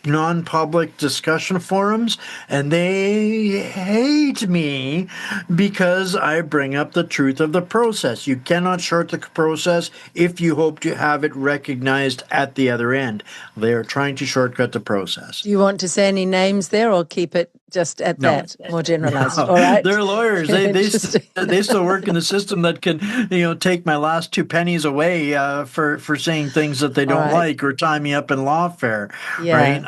non-public discussion forums, and they hate me because I bring up the truth of the process. You cannot short the process if you hope to have it recognized at the other end. They are trying to shortcut the process. Do you want to say any names there, or keep it just at that, more generalized? No. All right. They're lawyers. They still work in the system that can, take my last 2 pennies away for saying things that they don't like, or tie me up in lawfare. Yeah. Right?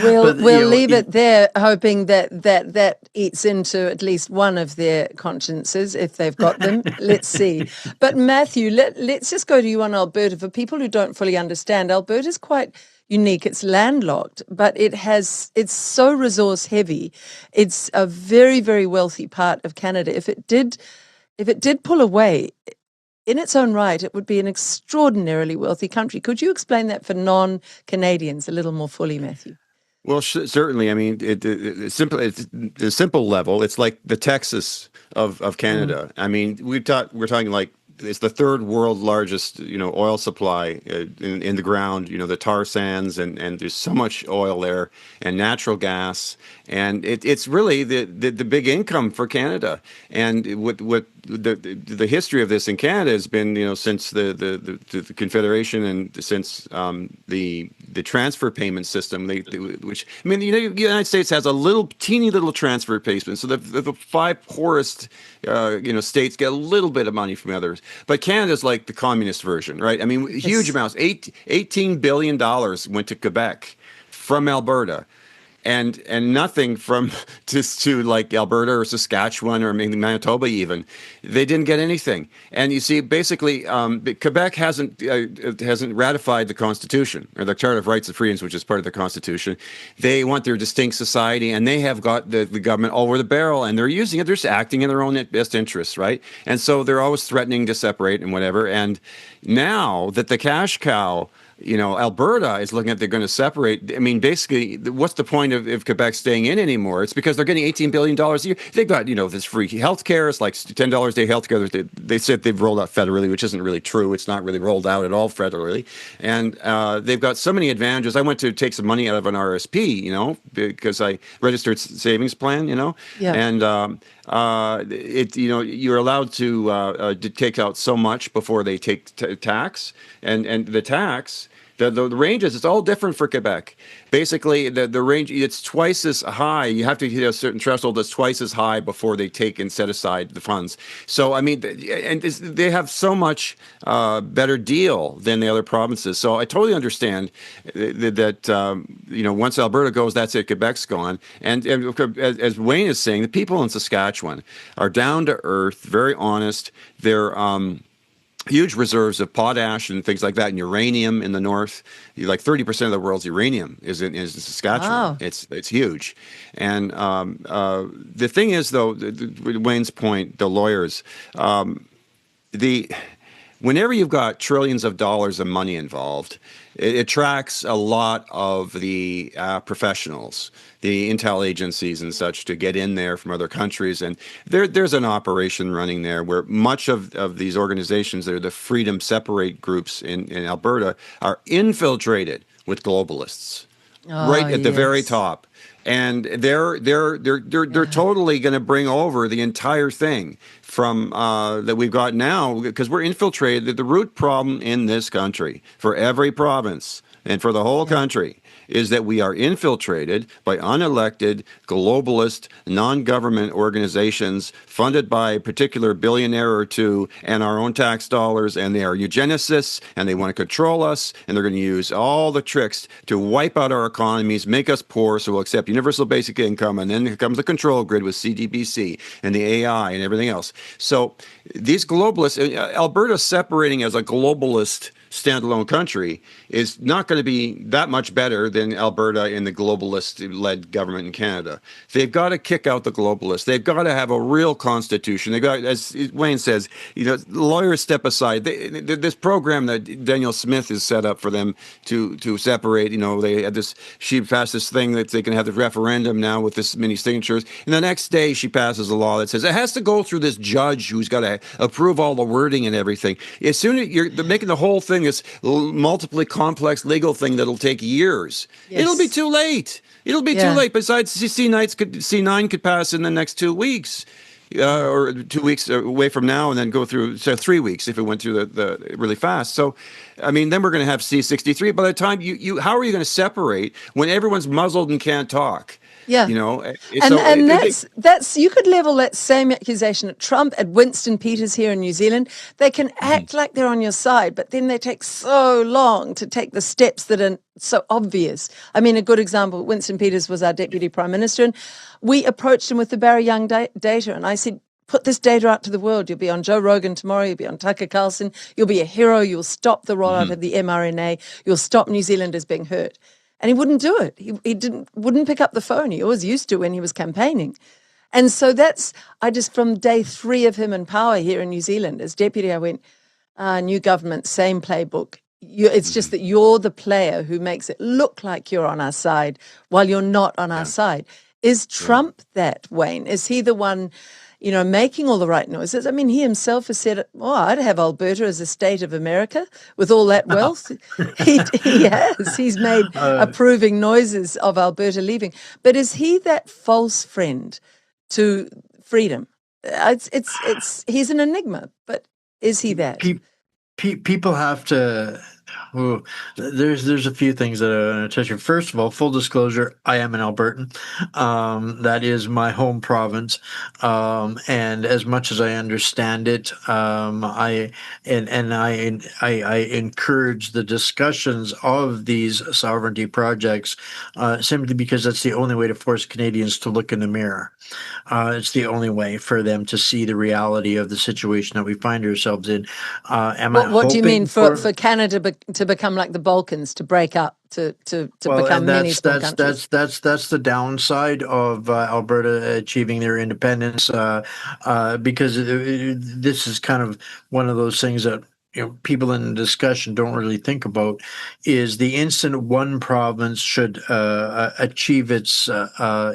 We'll leave it there, hoping that eats into at least one of their consciences, if they've got them. Let's see. But Matthew, let's just go to you on Alberta. For people who don't fully understand, Alberta's quite unique. It's landlocked, but it's so resource heavy. It's a very, very wealthy part of Canada. If it did pull away, in its own right, it would be an extraordinarily wealthy country. Could you explain that for non-Canadians a little more fully, Matthew? Well, certainly. I mean, it's a simple level. It's like the Texas of Canada. I mean, we're talking like it's the third world largest, oil supply in the ground. The tar sands, and there's so much oil there, and natural gas, and it's really the big income for Canada. And what the history of this in Canada has been, since the Confederation and since the transfer payment system, which the United States has a teeny little transfer payment, so the 5 poorest states get a little bit of money from others. But Canada's like the communist version, right? I mean, huge amounts. $18 billion went to Quebec from Alberta. And nothing from to like Alberta or Saskatchewan or maybe Manitoba even. They didn't get anything. And you see, basically, Quebec hasn't ratified the Constitution, or the Charter of Rights and Freedoms, which is part of the Constitution. They want their distinct society, and they have got the government over the barrel, and they're using it. They're just acting in their own best interests, right? And so they're always threatening to separate and whatever. And now that the cash cow Alberta is looking at they're going to separate. I mean, basically, what's the point of Quebec staying in anymore? It's because they're getting $18 billion a year. They've got, this free healthcare. It's like $10 a day healthcare. They said they've rolled out federally, which isn't really true. It's not really rolled out at all federally. And they've got so many advantages. I went to take some money out of an RSP, because I registered savings plan, Yeah. and you're allowed to take out so much before they take tax, and the tax. The ranges, it's all different for Quebec. Basically, the range, it's twice as high. You have to hit a certain threshold that's twice as high before they take and set aside the funds. So, I mean, they have so much better deal than the other provinces. So I totally understand that, once Alberta goes, that's it, Quebec's gone. And as Wayne is saying, the people in Saskatchewan are down to earth, very honest. They're huge reserves of potash and things like that, and uranium in the north. Like 30% of the world's uranium is in Saskatchewan. Wow. It's huge. And the thing is, though, Wayne's point, the lawyers, whenever you've got trillions of dollars of money involved, it attracts a lot of the professionals, the intel agencies and such, to get in there from other countries. And there's an operation running there where much of these organizations that are the Freedom Separate groups in Alberta are infiltrated with globalists, right at the very top. And they're totally going to bring over the entire thing from that we've got now, because we're infiltrated. The root problem in this country, for every province and for the whole country, is that we are infiltrated by unelected, globalist, non-government organizations funded by a particular billionaire or two and our own tax dollars, and they are eugenicists, and they want to control us, and they're going to use all the tricks to wipe out our economies, make us poor, so we'll accept universal basic income, and then comes the control grid with CDBC and the AI and everything else. So these globalists, Alberta separating as a globalist standalone country is not going to be that much better than Alberta in the globalist-led government in Canada. They've got to kick out the globalists. They've got to have a real constitution. They've got, as Wayne says, lawyers step aside. This program that Danielle Smith has set up for them to separate, they had this, she passed this thing that they can have the referendum now with this many signatures. And the next day she passes a law that says it has to go through this judge who's got to approve all the wording and everything. As soon as they're making the whole thing this multiply complex legal thing that'll take years. Yes. It'll be too late. It'll be too late. Besides, C9 could pass in the next 2 weeks, or 2 weeks away from now, and then go through 3 weeks if it went through the really fast. So, I mean, then we're going to have C63. By the time how are you going to separate when everyone's muzzled and can't talk? Yeah. That's you could level that same accusation at Trump, at Winston Peters here in New Zealand. They can act like they're on your side, but then they take so long to take the steps that are so obvious. I mean, a good example, Winston Peters was our Deputy Prime Minister, and we approached him with the Barry Young data, and I said, put this data out to the world. You'll be on Joe Rogan tomorrow. You'll be on Tucker Carlson. You'll be a hero. You'll stop the rollout of the mRNA. You'll stop New Zealanders being hurt. And he wouldn't do it. He wouldn't pick up the phone. He always used to when he was campaigning. And so from day 3 of him in power here in New Zealand, as deputy, I went, new government, same playbook. It's just that you're the player who makes it look like you're on our side while you're not on our side. Is Trump that, Wayne? Is he the one, making all the right noises? I mean, he himself has said, I'd have Alberta as a state of America with all that wealth. He has. He's made approving noises of Alberta leaving. But is he that false friend to freedom? He's an enigma, but is he that? People have to. There's a few things that I want to touch on. First of all, full disclosure, I am an Albertan. That is my home province, and as much as I understand it, I encourage the discussions of these sovereignty projects simply because that's the only way to force Canadians to look in the mirror. It's the only way for them to see the reality of the situation that we find ourselves in. What do you mean for Canada to become like the Balkans, to break up, to become many small countries? That's the downside of Alberta achieving their independence, because this is kind of one of those things that people in the discussion don't really think about is the instant one province should achieve its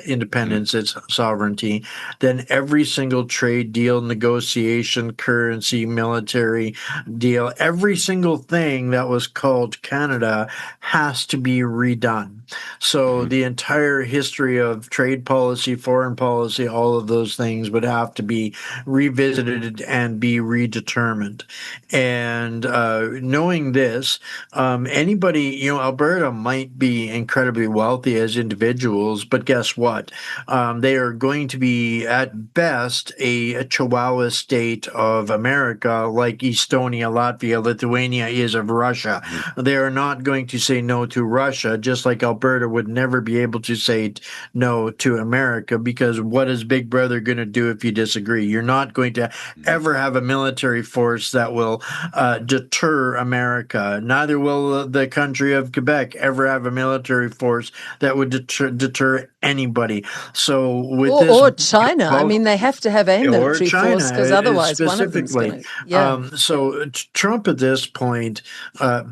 independence, its sovereignty, then every single trade deal, negotiation, currency, military deal, every single thing that was called Canada has to be redone. So the entire history of trade policy, foreign policy, all of those things would have to be revisited and be redetermined. And knowing this, anybody, Alberta might be incredibly wealthy as individuals, but guess what? They are going to be, at best, a Chihuahua state of America, like Estonia, Latvia, Lithuania is of Russia. They are not going to say no to Russia, just like Alberta would never be able to say no to America, because what is Big Brother going to do if you disagree? You're not going to ever have a military force that will deter America. Neither will the country of Quebec ever have a military force that would deter anybody. So with this, or China. I mean, they have to have a military force, because otherwise one of them's going to. So Trump at this point,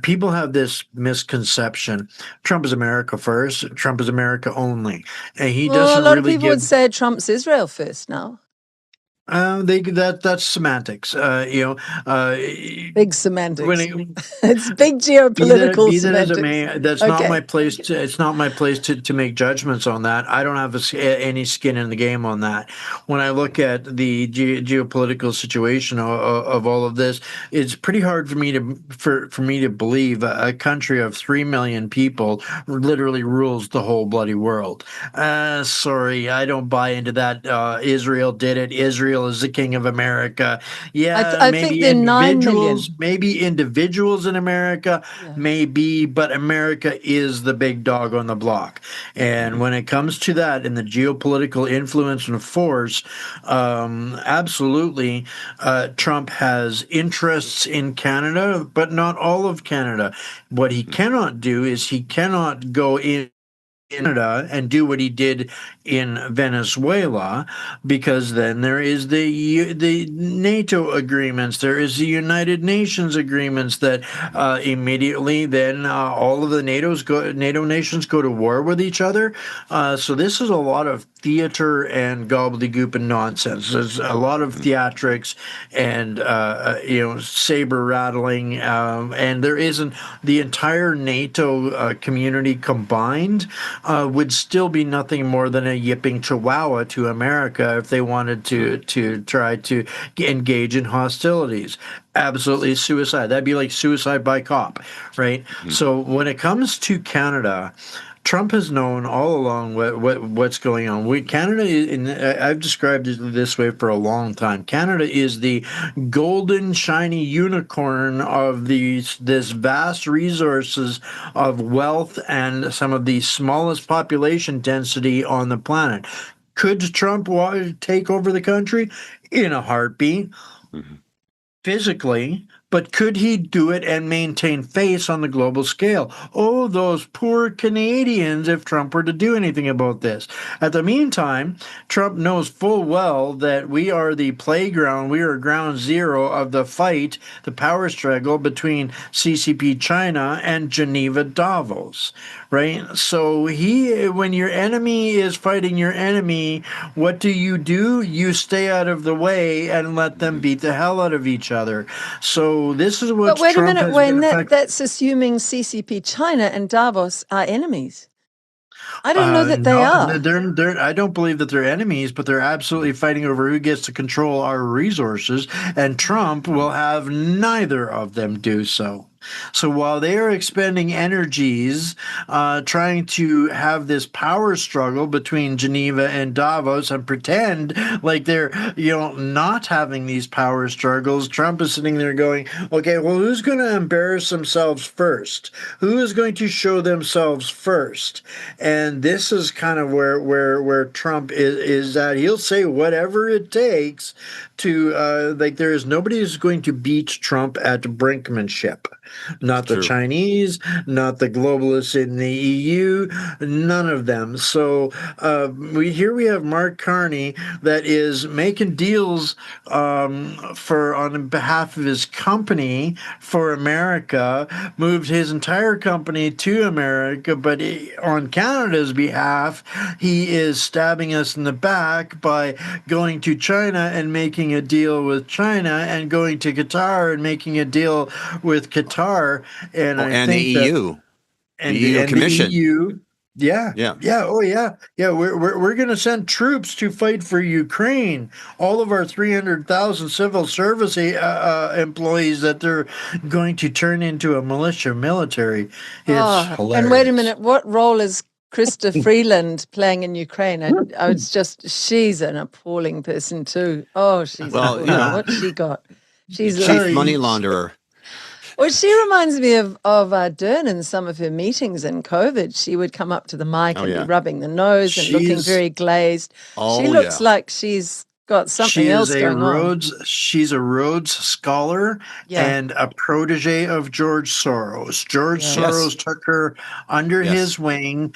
people have this misconception: Trump is America first. Trump is America only, and he doesn't. A lot of people would say Trump's Israel first now. That's semantics. Big semantics. It's big geopolitical be that semantics. As it may, that's not my place. It's not my place to make judgments on that. I don't have any skin in the game on that. When I look at the geopolitical situation of all of this, it's pretty hard for me to believe a country of 3 million people literally rules the whole bloody world. Sorry, I don't buy into that. Israel did it. Israel is the king of America. Yeah, I think they're 9 million. Maybe individuals in America, maybe, but America is the big dog on the block. And when it comes to that and the geopolitical influence and force, absolutely, Trump has interests in Canada, but not all of Canada. What he cannot do is he cannot go in Canada and do what he did in Venezuela, because then there is the NATO agreements, there is the United Nations agreements that immediately then all of the NATO nations go to war with each other. So this is a lot of theater and gobbledygook and nonsense. There's a lot of theatrics and saber rattling, and there isn't the entire NATO community combined. Would still be nothing more than a yipping chihuahua to America if they wanted to try to engage in hostilities. Absolutely suicide. That'd be like suicide by cop, right? So when it comes to Canada, Trump has known all along what's going on. Canada, I've described it this way for a long time. Canada is the golden, shiny unicorn of this vast resources of wealth and some of the smallest population density on the planet. Could Trump take over the country? In a heartbeat. Physically, but could he do it and maintain face on the global scale? Oh, those poor Canadians, if Trump were to do anything about this. At the meantime, Trump knows full well that we are the playground, we are ground zero of the fight, the power struggle between CCP China and Geneva Davos, right? So when your enemy is fighting your enemy, what do? You stay out of the way and let them beat the hell out of each other. So this is what. But wait a minute, Wayne. That's assuming CCP China and Davos are enemies. I don't know that they are. I don't believe that they're enemies, but they're absolutely fighting over who gets to control our resources, and Trump will have neither of them do so. So while they are expending energies trying to have this power struggle between Geneva and Davos and pretend like they're not having these power struggles, Trump is sitting there going, okay, well, who's going to embarrass themselves first? Who is going to show themselves first? And this is kind of where Trump is at. He'll say whatever it takes to nobody is going to beat Trump at brinkmanship. Not the true. Chinese, not the globalists in the EU, none of them. So we have Mark Carney that is making deals on behalf of his company for America, moved his entire company to America, but on Canada's behalf, he is stabbing us in the back by going to China and making a deal with China, and going to Qatar and making a deal with Qatar. And I And the think that EU, the and EU and the Commission. EU, yeah, Yeah. oh yeah, we're going to send troops to fight for Ukraine. All of our 300,000 civil service employees that they're going to turn into a militia military. It's Oh, and wait a hilarious. minute. What role is Krista Freeland playing in Ukraine? I was just, she's an appalling person too. Oh, she's Well, appalling. What she got? She's chief like, money launderer. well, she reminds me of Dern in some of her meetings in COVID. She would come up to the mic and be rubbing the nose and looking She's very glazed. She Oh, looks yeah. like she's got something else going on. She's a Rhodes Scholar Yeah. and a protege of George Soros. George Yeah. Soros Yes. took her under Yes. his wing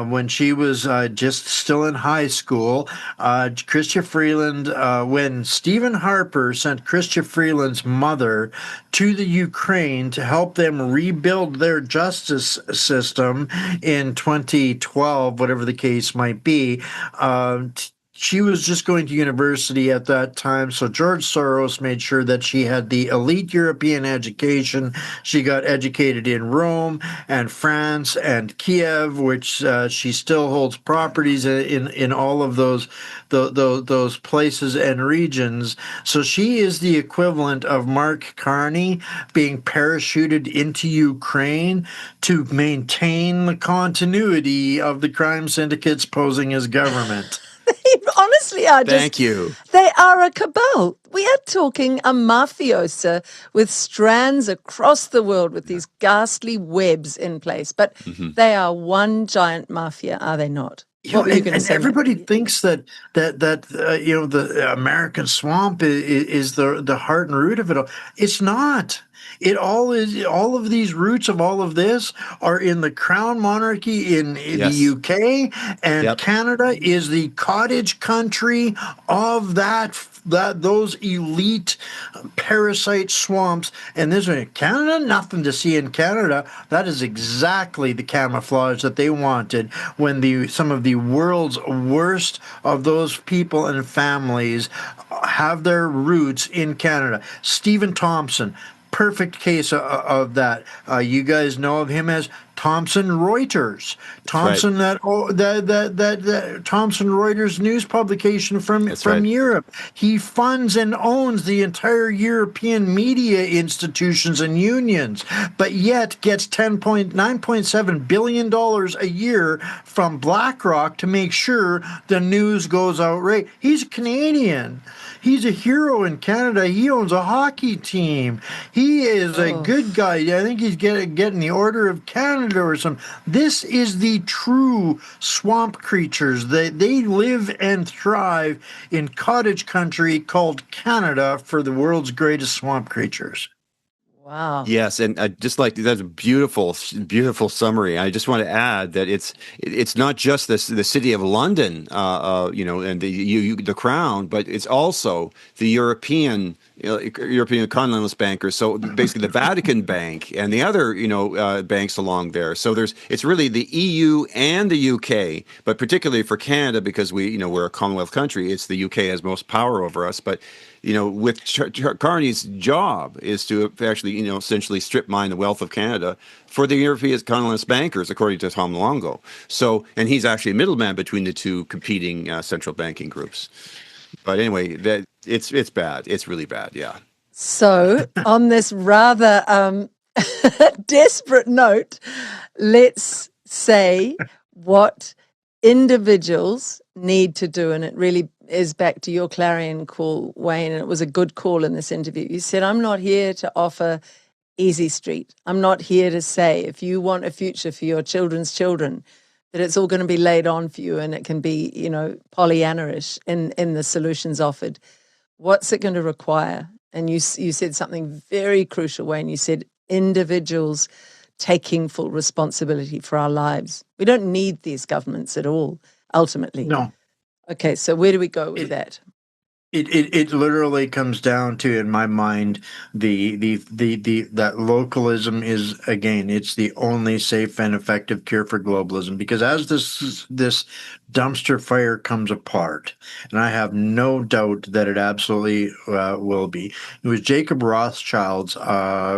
when she was just still in high school. Chrystia Freeland, when Stephen Harper sent Chrystia Freeland's mother to the Ukraine to help them rebuild their justice system in 2012, whatever the case might be, she was just going to university at that time, so George Soros made sure that she had the elite European education. She got educated in Rome and France and Kiev, which she still holds properties in all of those places and regions. So she is the equivalent of Mark Carney being parachuted into Ukraine to maintain the continuity of the crime syndicates posing as government. They honestly are just. Thank you. They are a cabal. We are talking a mafiosa with strands across the world with these ghastly webs in place. But they are one giant mafia, are they not? What were you going to say? Everybody thinks that the American swamp is the heart and root of it all. It's not. It all is. All of these roots of all of this are in the crown monarchy in the UK, and Canada is the cottage country of those elite parasite swamps. And this one, Canada, nothing to see in Canada. That is exactly the camouflage that they wanted when some of the world's worst of those people and families have their roots in Canada. Stephen Thompson, perfect case of that. You guys know of him as Thomson Reuters. Thomson, that Thomson Reuters news publication from Europe. He funds and owns the entire European media institutions and unions, but yet gets $9.7 billion a year from BlackRock to make sure the news goes out right. He's Canadian. He's a hero in Canada. He owns a hockey team. He is a good guy. I think he's getting the Order of Canada or something. This is the true swamp creatures. They live and thrive in cottage country called Canada for the world's greatest swamp creatures. Wow. Yes, and that's a beautiful, beautiful summary. I just want to add that it's not just the city of London, and the Crown, but it's also the European continentalist bankers. So basically, the Vatican Bank and the other banks along there. So it's really the EU and the UK, but particularly for Canada because we're a Commonwealth country. It's the UK has most power over us, but. With Carney's job is to actually, essentially strip mine the wealth of Canada for the European continentalist bankers, according to Tom Longo. So, and he's actually a middleman between the two competing central banking groups. But anyway, it's bad. It's really bad. Yeah. So, on this rather desperate note, let's say what individuals need to do, and it really is back to your clarion call, Wayne, and it was a good call in this interview. You said, I'm not here to offer easy street. I'm not here to say if you want a future for your children's children, that it's all going to be laid on for you and it can be, Pollyanna-ish in the solutions offered. What's it going to require? And you said something very crucial, Wayne. You said individuals taking full responsibility for our lives. We don't need these governments at all, ultimately. No. Okay, so where do we go with that? It literally comes down to, in my mind, that localism is, again, it's the only safe and effective cure for globalism. Because as this dumpster fire comes apart, and I have no doubt that it absolutely will be. It was Jacob Rothschild's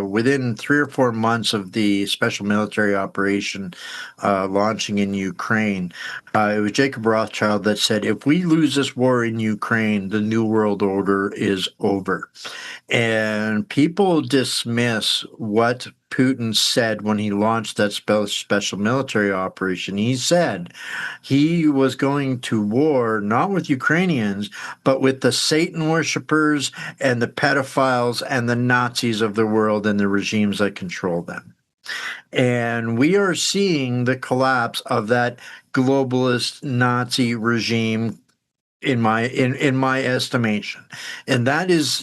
within 3 or 4 months of the special military operation launching in Ukraine. It was Jacob Rothschild that said, if we lose this war in Ukraine, the New World Order is over. And people dismiss what Putin said when he launched that special military operation. He said he was going to war not with Ukrainians, but with the Satan worshippers and the pedophiles and the Nazis of the world and the regimes that control them. And we are seeing the collapse of that globalist Nazi regime in my estimation. And that is,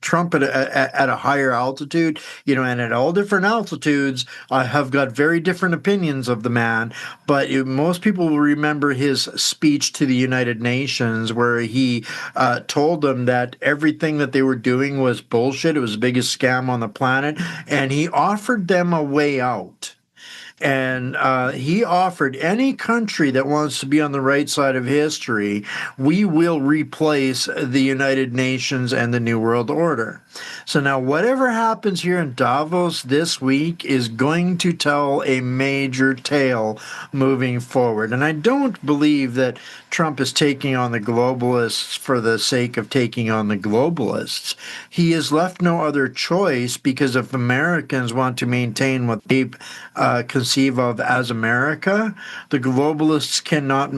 Trump at a higher altitude, and at all different altitudes, I have got very different opinions of the man. But most people will remember his speech to the United Nations, where he told them that everything that they were doing was bullshit. It was the biggest scam on the planet, and he offered them a way out. And he offered any country that wants to be on the right side of history, we will replace the United Nations and the New World Order. So now whatever happens here in Davos this week is going to tell a major tale moving forward. And I don't believe that Trump is taking on the globalists for the sake of taking on the globalists. He has left no other choice, because if Americans want to maintain what they conceive of as America, the globalists cannot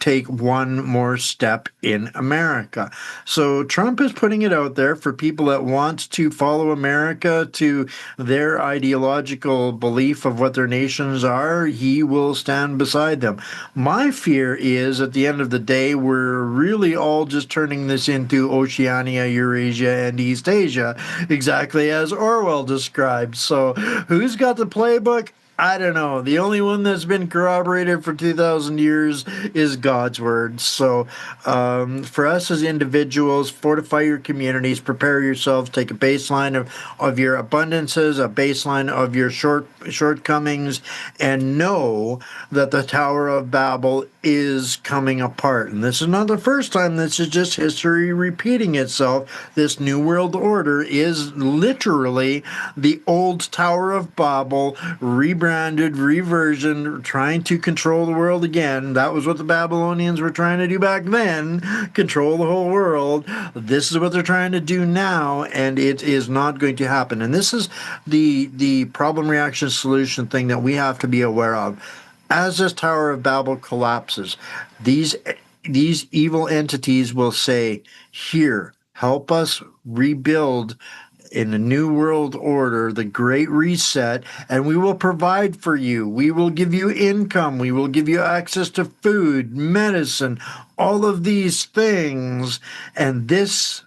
take one more step in America. So Trump is putting it out there for people that want to follow America to their ideological belief of what their nations are. He will stand beside them. My fear is, at the end of the day, we're really all just turning this into Oceania, Eurasia, and East Asia, exactly as Orwell described. So who's got the playbook? I don't know. The only one that's been corroborated for 2,000 years is God's word. So for us as individuals, fortify your communities, prepare yourselves, take a baseline of your abundances, a baseline of your shortcomings, and know that the Tower of Babel is coming apart. And this is not the first time. This is just history repeating itself. This New World Order is literally the old Tower of Babel rebranded, reversion, trying to control the world again. That was what the Babylonians were trying to do back then, control the whole world. This is what they're trying to do now, and it is not going to happen. And this is the problem, reaction, solution thing that we have to be aware of. As this Tower of Babel collapses, these evil entities will say, here, help us rebuild in the New World Order, the Great Reset, and we will provide for you. We will give you income. We will give you access to food, medicine, all of these things. And this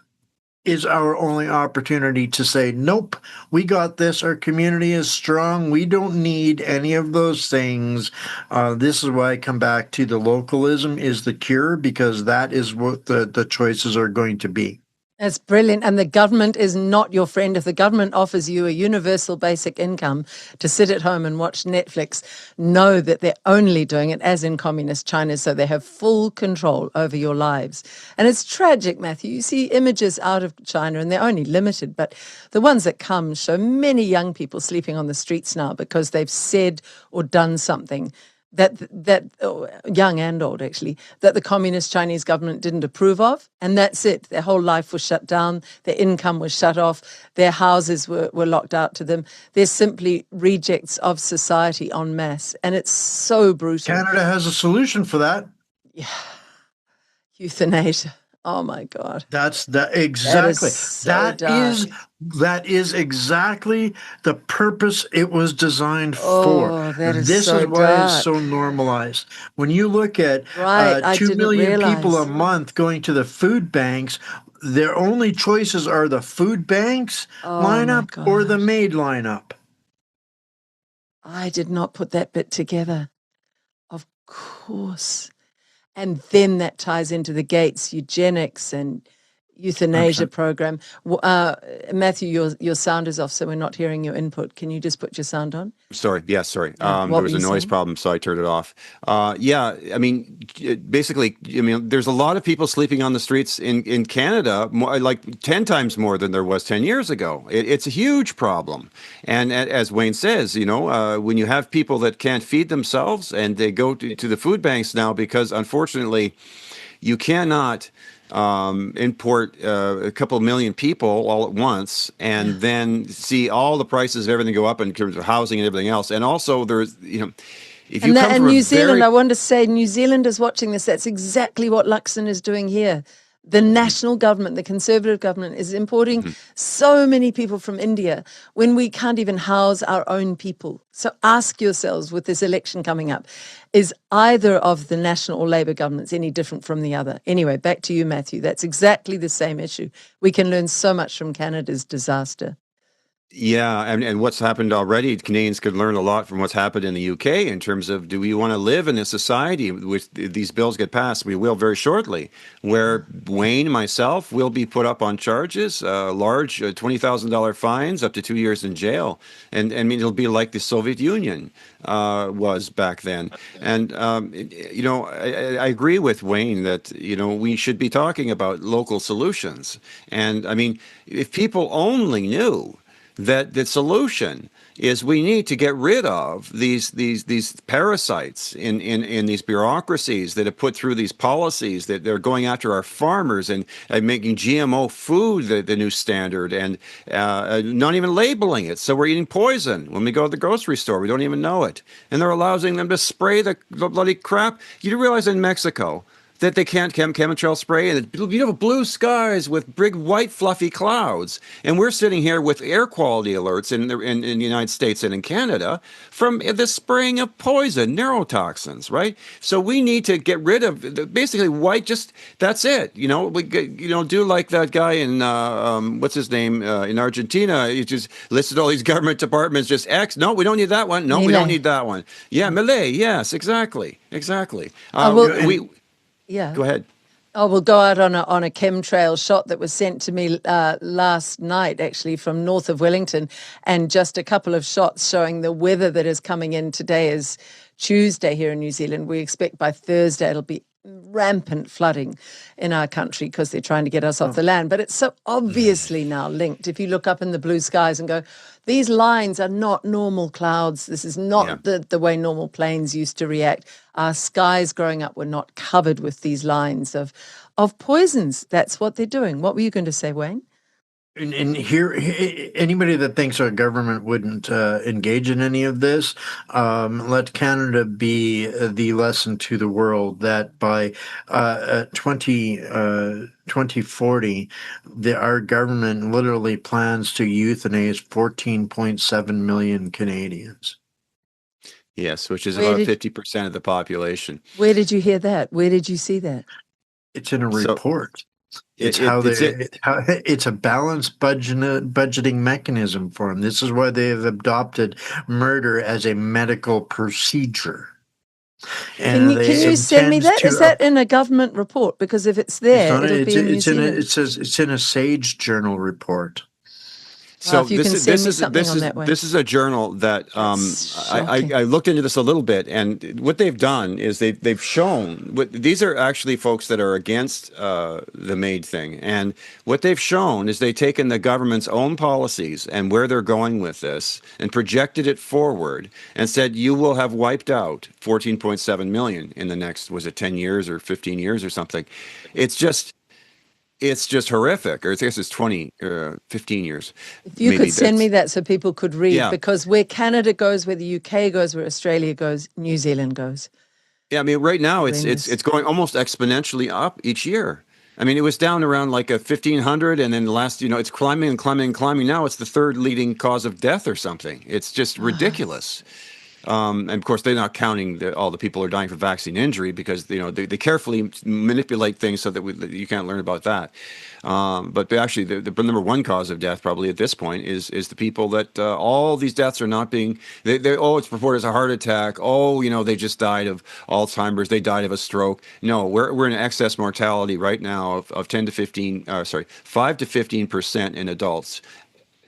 is our only opportunity to say, nope, we got this. Our community is strong. We don't need any of those things. This is why I come back to the localism is the cure, because that is what the choices are going to be. That's brilliant. And the government is not your friend. If the government offers you a universal basic income to sit at home and watch Netflix, know that they're only doing it as in communist China, so they have full control over your lives. And it's tragic, Matthew. You see images out of China, and they're only limited, but the ones that come show many young people sleeping on the streets now because they've said or done something that young and old actually, that the communist Chinese government didn't approve of. And that's it. Their whole life was shut down. Their income was shut off. Their houses were locked out to them. They're simply rejects of society en masse. And it's so brutal. Canada has a solution for that. Yeah. Euthanasia. Oh my God. That's that exactly. That is exactly the purpose it was designed for. This is why it's so normalized. When you look at 2 million people a month going to the food banks, their only choices are the food banks Oh my lineup or the gosh. MAID lineup. I did not put that bit together. Of course. And then that ties into the Gates eugenics and euthanasia program. Matthew, your sound is off, so we're not hearing your input. Can you just put your sound on? Sorry. Yes, sorry. Yeah, There what was were a you noise saying? problem, so I turned it off. Yeah, I mean, basically, I mean, there's a lot of people sleeping on the streets in Canada, like 10 times more than there was 10 years ago. It's a huge problem. And as Wayne says, you know, when you have people that can't feed themselves and they go to the food banks now because, unfortunately, you cannot import a couple million people all at once and then see all the prices of everything go up in terms of housing and everything else. And also there's, you know, if you come from New a Zealand, very... I want to say New Zealand is watching this. That's exactly what Luxon is doing here. The national government, the Conservative government, is importing so many people from India when we can't even house our own people. So ask yourselves, with this election coming up, is either of the National or Labour governments any different from the other? Anyway, back to you, Matthew. That's exactly the same issue. We can learn so much from Canada's disaster. Yeah, and what's happened already, Canadians could learn a lot from what's happened in the UK in terms of, do we want to live in a society with these bills get passed? We will very shortly, where Wayne, myself, will be put up on charges, large $20,000 fines, up to 2 years in jail. And I mean, it'll be like the Soviet Union was back then. And, you know, I agree with Wayne that, you know, we should be talking about local solutions. And I mean, if people only knew that the solution is we need to get rid of these parasites in these bureaucracies that have put through these policies that they're going after our farmers and making GMO food the new standard and not even labeling it. So we're eating poison when we go to the grocery store. We don't even know it. And they're allowing them to spray the bloody crap. You do realize in Mexico that they can't chemtrail spray, and beautiful blue skies with big white fluffy clouds. And we're sitting here with air quality alerts in the United States and in Canada from the spraying of poison, neurotoxins, right? So we need to get rid of basically white. Just that's it. You know, do like that guy in what's his name in Argentina. He just listed all these government departments. Just X. No, we don't need that one. No, we don't need that one. Yeah, Millet. Yes, exactly. Yeah. Go ahead. Oh, we'll go out on a chemtrail shot that was sent to me last night, actually, from north of Wellington, and just a couple of shots showing the weather that is coming in. Today is Tuesday here in New Zealand. We expect by Thursday it'll be rampant flooding in our country because they're trying to get us off the land. But it's so obviously now linked. If you look up in the blue skies and go, these lines are not normal clouds. This is not the way normal planes used to react. Our skies growing up were not covered with these lines of poisons. That's what they're doing. What were you going to say, Wayne? And here, anybody that thinks our government wouldn't engage in any of this, let Canada be the lesson to the world that by 2040, our government literally plans to euthanize 14.7 million Canadians. Yes, which is about 50% of the population. Where did you hear that? Where did you see that? It's in a report. It's a balanced budgeting mechanism for them. This is why they have adopted murder as a medical procedure. And can you send me that? Is that in a government report? Because if it's there, it'll be in New Zealand. It's in a Sage Journal report. So this is a journal that I looked into this a little bit, and what they've done is they've shown these are actually folks that are against the MAID thing, and what they've shown is they've taken the government's own policies and where they're going with this and projected it forward and said you will have wiped out 14.7 million in the next 10 years or 15 years or something. It's just horrific, or I guess it's 15 years. If you could send me that so people could read, because where Canada goes, where the UK goes, where Australia goes, New Zealand goes. Yeah, I mean, right now it's going almost exponentially up each year. I mean, it was down around like 1,500, and then the last, it's climbing and climbing and climbing. Now it's the third leading cause of death or something. It's just ridiculous. And of course, they're not counting all the people who are dying from vaccine injury, because they carefully manipulate things so that you can't learn about that. But actually, the number one cause of death probably at this point is the people that all these deaths are not being. It's reported as a heart attack. They just died of Alzheimer's. They died of a stroke. No, we're in excess mortality right now of 5 to 15% in adults.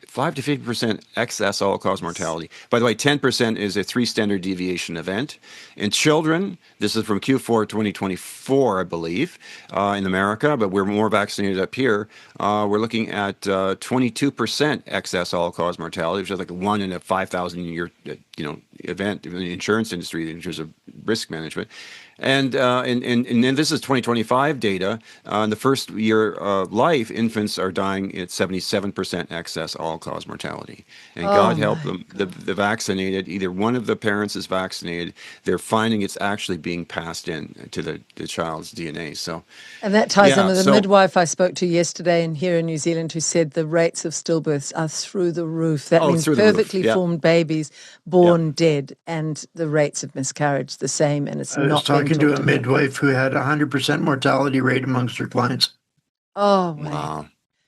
5 to 50% excess all-cause mortality. By the way, 10% is a 3 standard deviation event. In children, this is from Q4 2024, I believe, in America, but we're more vaccinated up here. We're looking at 22% excess all-cause mortality, which is like 1 in a 5,000 year event in the insurance industry in terms of risk management. And then this is 2025 data. In the first year of life, infants are dying at 77% excess all-cause mortality. And God help them, the vaccinated, either one of the parents is vaccinated, they're finding it's actually being passed in to the child's DNA. So, and that ties in with the midwife I spoke to yesterday here in New Zealand, who said the rates of stillbirths are through the roof. That means perfectly formed babies born dead, and the rates of miscarriage the same, and it's not being talked to a midwife who had 100% mortality rate amongst her clients. Oh, wow.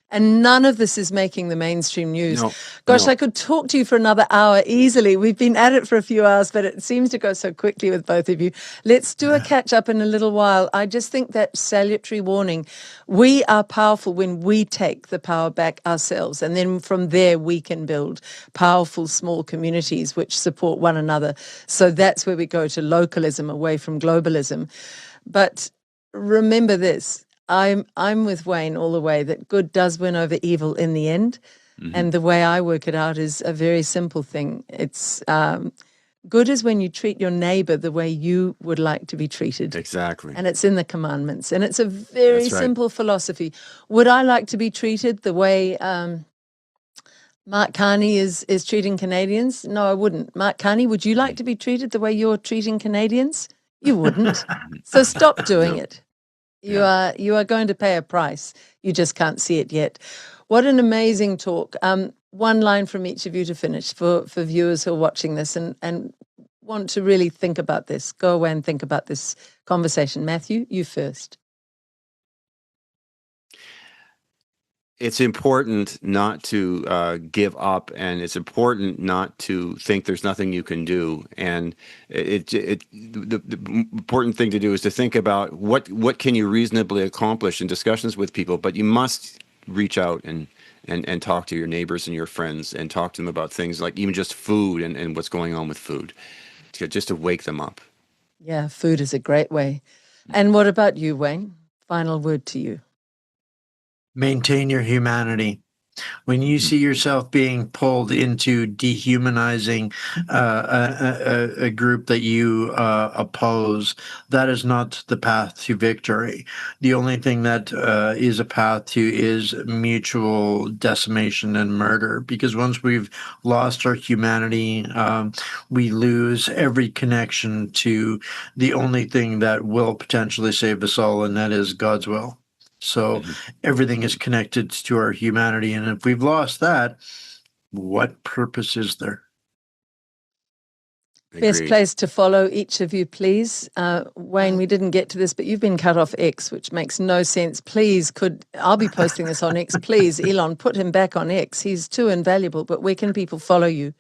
And none of this is making the mainstream news. I could talk to you for another hour easily. We've been at it for a few hours, but it seems to go so quickly with both of you. Let's do a catch up in a little while. I just think that salutary warning, we are powerful when we take the power back ourselves. And then from there, we can build powerful small communities which support one another. So that's where we go to localism away from globalism. But remember this. I'm with Wayne all the way that good does win over evil in the end. Mm-hmm. And the way I work it out is a very simple thing. It's good is when you treat your neighbor the way you would like to be treated. Exactly. And it's in the commandments. And it's a very simple philosophy. Would I like to be treated the way Mark Carney is treating Canadians? No, I wouldn't. Mark Carney, would you like to be treated the way you're treating Canadians? You wouldn't. So stop doing it. You are going to pay a price. You just can't see it yet. What an amazing talk. One line from each of you to finish for viewers who are watching this and want to really think about this. Go away and think about this conversation. Matthew, you first. It's important not to give up, and it's important not to think there's nothing you can do. And the important thing to do is to think about what can you reasonably accomplish in discussions with people. But you must reach out and talk to your neighbors and your friends and talk to them about things like even just food and what's going on with food, just to wake them up. Yeah, food is a great way. And what about you, Wayne? Final word to you. Maintain your humanity. When you see yourself being pulled into dehumanizing a group that you oppose, that is not the path to victory. The only thing that is a path to is mutual decimation and murder, because once we've lost our humanity, we lose every connection to the only thing that will potentially save us all, and that is God's will. So everything is connected to our humanity. And if we've lost that, what purpose is there? Best place to follow each of you, please. Wayne, we didn't get to this, but you've been cut off X, which makes no sense. Please, I'll be posting this on X. Please, Elon, put him back on X. He's too invaluable. But where can people follow you?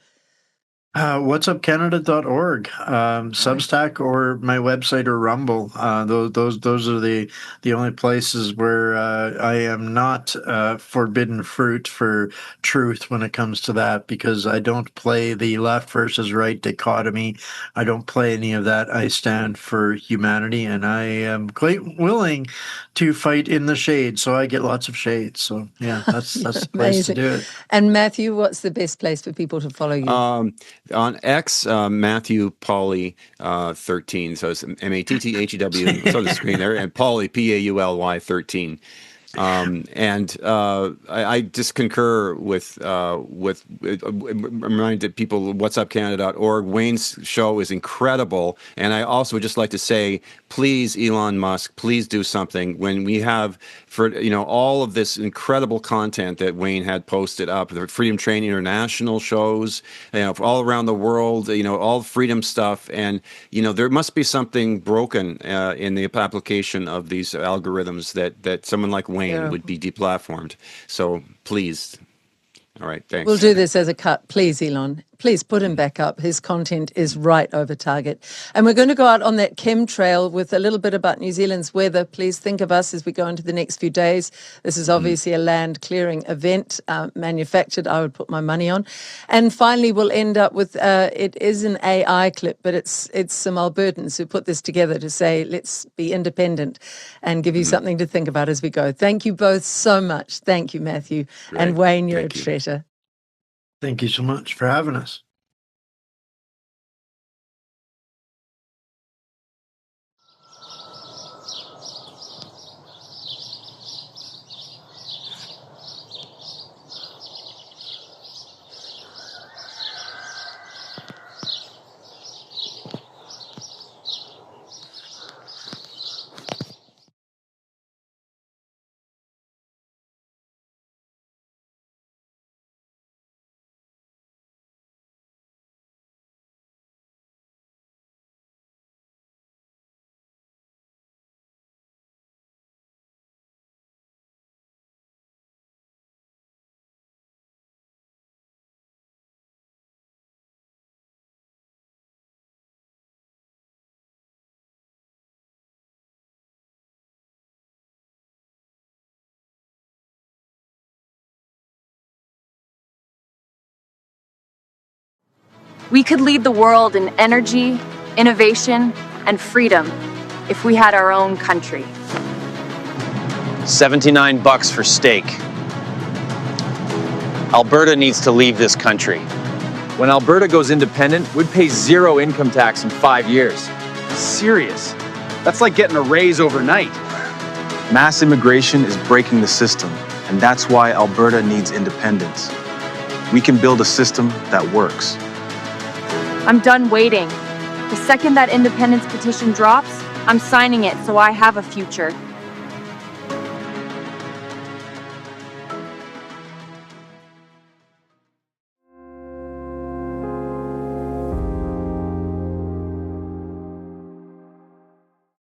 Whatsupcanada.org, Substack, or my website, or Rumble. Those are the only places where I am not forbidden fruit for truth when it comes to that, because I don't play the left versus right dichotomy. I don't play any of that. I stand for humanity, and I am quite willing to fight in the shade, so I get lots of shade. So yeah, that's the place to do it. And Matthew, what's the best place for people to follow you? On X, Matthew Pauly 13. So it's MATTHEW. It's on the screen there, and Pauly PAULY 13. I just concur with reminded people whatsupcanada.org. Wayne's show is incredible, and I also would just like to say, please, Elon Musk, please do something. When we have, all of this incredible content that Wayne had posted up, the Freedom Training International shows, all around the world, all freedom stuff, and there must be something broken in the application of these algorithms that someone like Wayne would be deplatformed. So please. All right, thanks. We'll do this as a cut. Please, Elon. Please put him back up. His content is right over target. And we're going to go out on that chemtrail with a little bit about New Zealand's weather. Please think of us as we go into the next few days. This is obviously a land clearing event, manufactured, I would put my money on. And finally, we'll end up with, it is an AI clip, but it's some Albertans who put this together to say, let's be independent and give you something to think about as we go. Thank you both so much. Thank you, Matthew. Great. And Wayne, you're Thank a you. treasure. Thank you so much for having us. We could lead the world in energy, innovation, and freedom if we had our own country. $79 for steak. Alberta needs to leave this country. When Alberta goes independent, we'd pay zero income tax in 5 years. Serious? That's like getting a raise overnight. Mass immigration is breaking the system, and that's why Alberta needs independence. We can build a system that works. I'm done waiting. The second that independence petition drops, I'm signing it so I have a future.